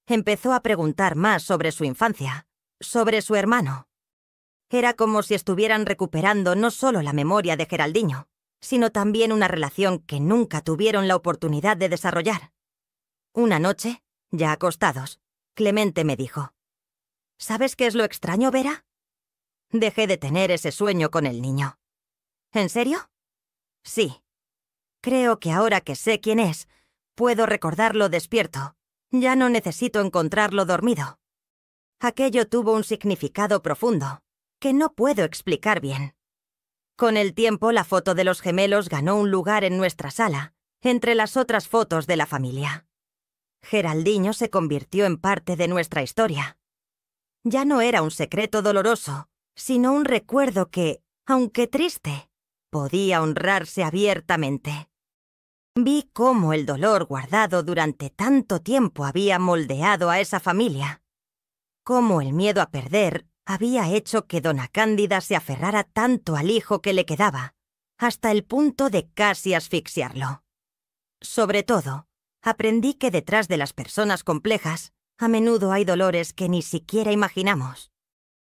Empezó a preguntar más sobre su infancia, sobre su hermano. Era como si estuvieran recuperando no solo la memoria de Geraldiño, sino también una relación que nunca tuvieron la oportunidad de desarrollar. Una noche, ya acostados, Clemente me dijo: ¿Sabes qué es lo extraño, Vera? Dejé de tener ese sueño con el niño. ¿En serio? Sí. Creo que ahora que sé quién es, puedo recordarlo despierto. Ya no necesito encontrarlo dormido. Aquello tuvo un significado profundo, que no puedo explicar bien. Con el tiempo, la foto de los gemelos ganó un lugar en nuestra sala, entre las otras fotos de la familia. Geraldiño se convirtió en parte de nuestra historia. Ya no era un secreto doloroso, sino un recuerdo que, aunque triste, podía honrarse abiertamente. Vi cómo el dolor guardado durante tanto tiempo había moldeado a esa familia. Cómo el miedo a perder había hecho que dona Cándida se aferrara tanto al hijo que le quedaba, hasta el punto de casi asfixiarlo. Sobre todo, aprendí que detrás de las personas complejas, a menudo hay dolores que ni siquiera imaginamos.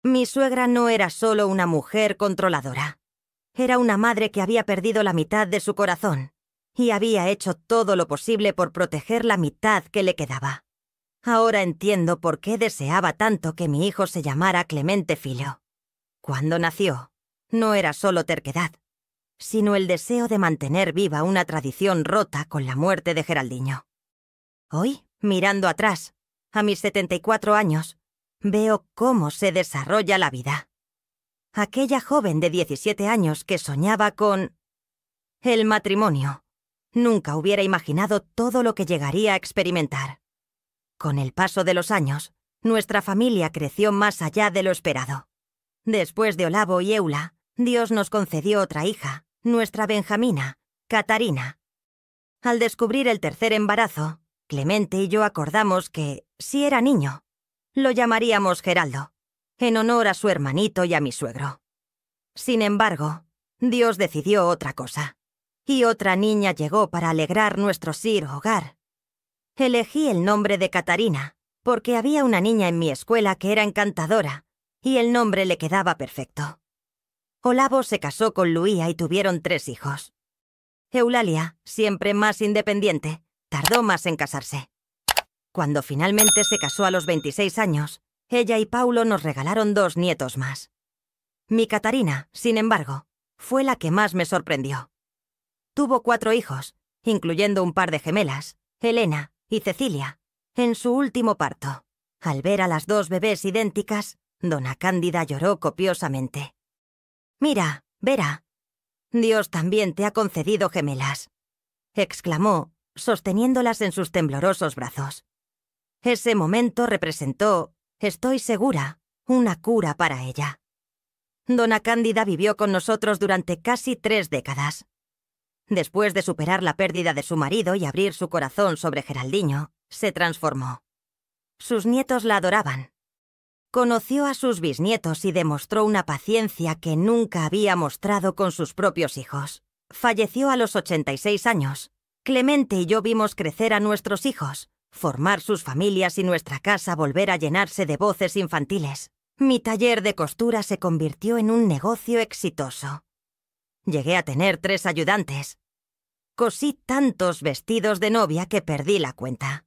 Mi suegra no era solo una mujer controladora. Era una madre que había perdido la mitad de su corazón y había hecho todo lo posible por proteger la mitad que le quedaba. Ahora entiendo por qué deseaba tanto que mi hijo se llamara Clemente Filho. Cuando nació, no era solo terquedad, sino el deseo de mantener viva una tradición rota con la muerte de Geraldiño. Hoy, mirando atrás, a mis 74 años, veo cómo se desarrolla la vida. Aquella joven de 17 años que soñaba con el matrimonio. Nunca hubiera imaginado todo lo que llegaría a experimentar. Con el paso de los años, nuestra familia creció más allá de lo esperado. Después de Olavo y Eula, Dios nos concedió otra hija, nuestra Benjamina, Catarina. Al descubrir el tercer embarazo, Clemente y yo acordamos que, si era niño, lo llamaríamos Geraldo, en honor a su hermanito y a mi suegro. Sin embargo, Dios decidió otra cosa, y otra niña llegó para alegrar nuestro hogar. Elegí el nombre de Catarina, porque había una niña en mi escuela que era encantadora, y el nombre le quedaba perfecto. Olavo se casó con Luía y tuvieron 3 hijos. Eulalia, siempre más independiente, tardó más en casarse. Cuando finalmente se casó a los 26 años, ella y Paulo nos regalaron 2 nietos más. Mi Catarina, sin embargo, fue la que más me sorprendió. Tuvo 4 hijos, incluyendo un par de gemelas, Elena y Cecilia, en su último parto. Al ver a las 2 bebés idénticas, Dona Cándida lloró copiosamente. «Mira, Vera, Dios también te ha concedido gemelas», exclamó, sosteniéndolas en sus temblorosos brazos. Ese momento representó, estoy segura, una cura para ella. Dona Cándida vivió con nosotros durante casi 3 décadas. Después de superar la pérdida de su marido y abrir su corazón sobre Geraldinho, se transformó. Sus nietos la adoraban. Conoció a sus bisnietos y demostró una paciencia que nunca había mostrado con sus propios hijos. Falleció a los 86 años. Clemente y yo vimos crecer a nuestros hijos, formar sus familias y nuestra casa volver a llenarse de voces infantiles. Mi taller de costura se convirtió en un negocio exitoso. Llegué a tener 3 ayudantes. Cosí tantos vestidos de novia que perdí la cuenta.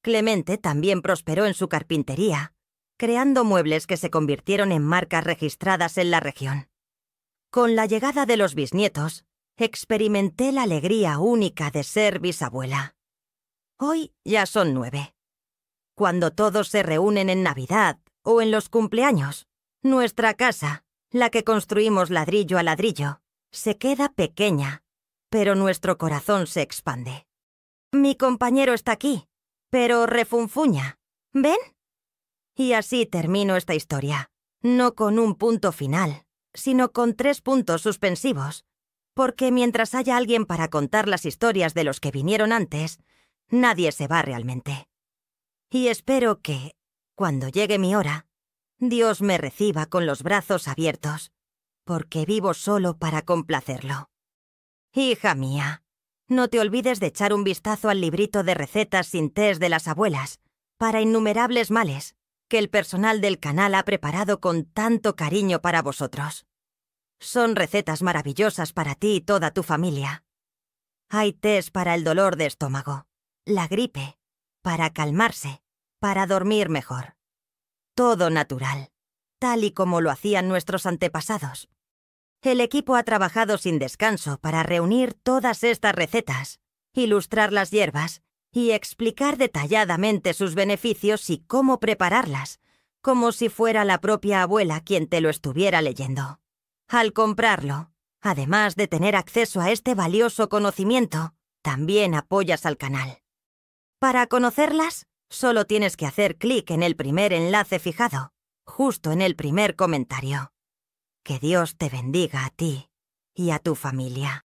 Clemente también prosperó en su carpintería, creando muebles que se convirtieron en marcas registradas en la región. Con la llegada de los bisnietos, experimenté la alegría única de ser bisabuela. Hoy ya son 9. Cuando todos se reúnen en Navidad o en los cumpleaños, nuestra casa, la que construimos ladrillo a ladrillo, se queda pequeña, pero nuestro corazón se expande. Mi compañero está aquí, pero refunfuña. ¿Ven? Y así termino esta historia, no con un punto final, sino con 3 puntos suspensivos, porque mientras haya alguien para contar las historias de los que vinieron antes, nadie se va realmente. Y espero que, cuando llegue mi hora, Dios me reciba con los brazos abiertos, porque vivo solo para complacerlo. Hija mía, no te olvides de echar un vistazo al librito de recetas sin tés de las abuelas, para innumerables males, que el personal del canal ha preparado con tanto cariño para vosotros. Son recetas maravillosas para ti y toda tu familia. Hay tés para el dolor de estómago, la gripe, para calmarse, para dormir mejor. Todo natural, tal y como lo hacían nuestros antepasados. El equipo ha trabajado sin descanso para reunir todas estas recetas, ilustrar las hierbas y explicar detalladamente sus beneficios y cómo prepararlas, como si fuera la propia abuela quien te lo estuviera leyendo. Al comprarlo, además de tener acceso a este valioso conocimiento, también apoyas al canal. Para conocerlas, solo tienes que hacer clic en el primer enlace fijado, justo en el primer comentario. Que Dios te bendiga a ti y a tu familia.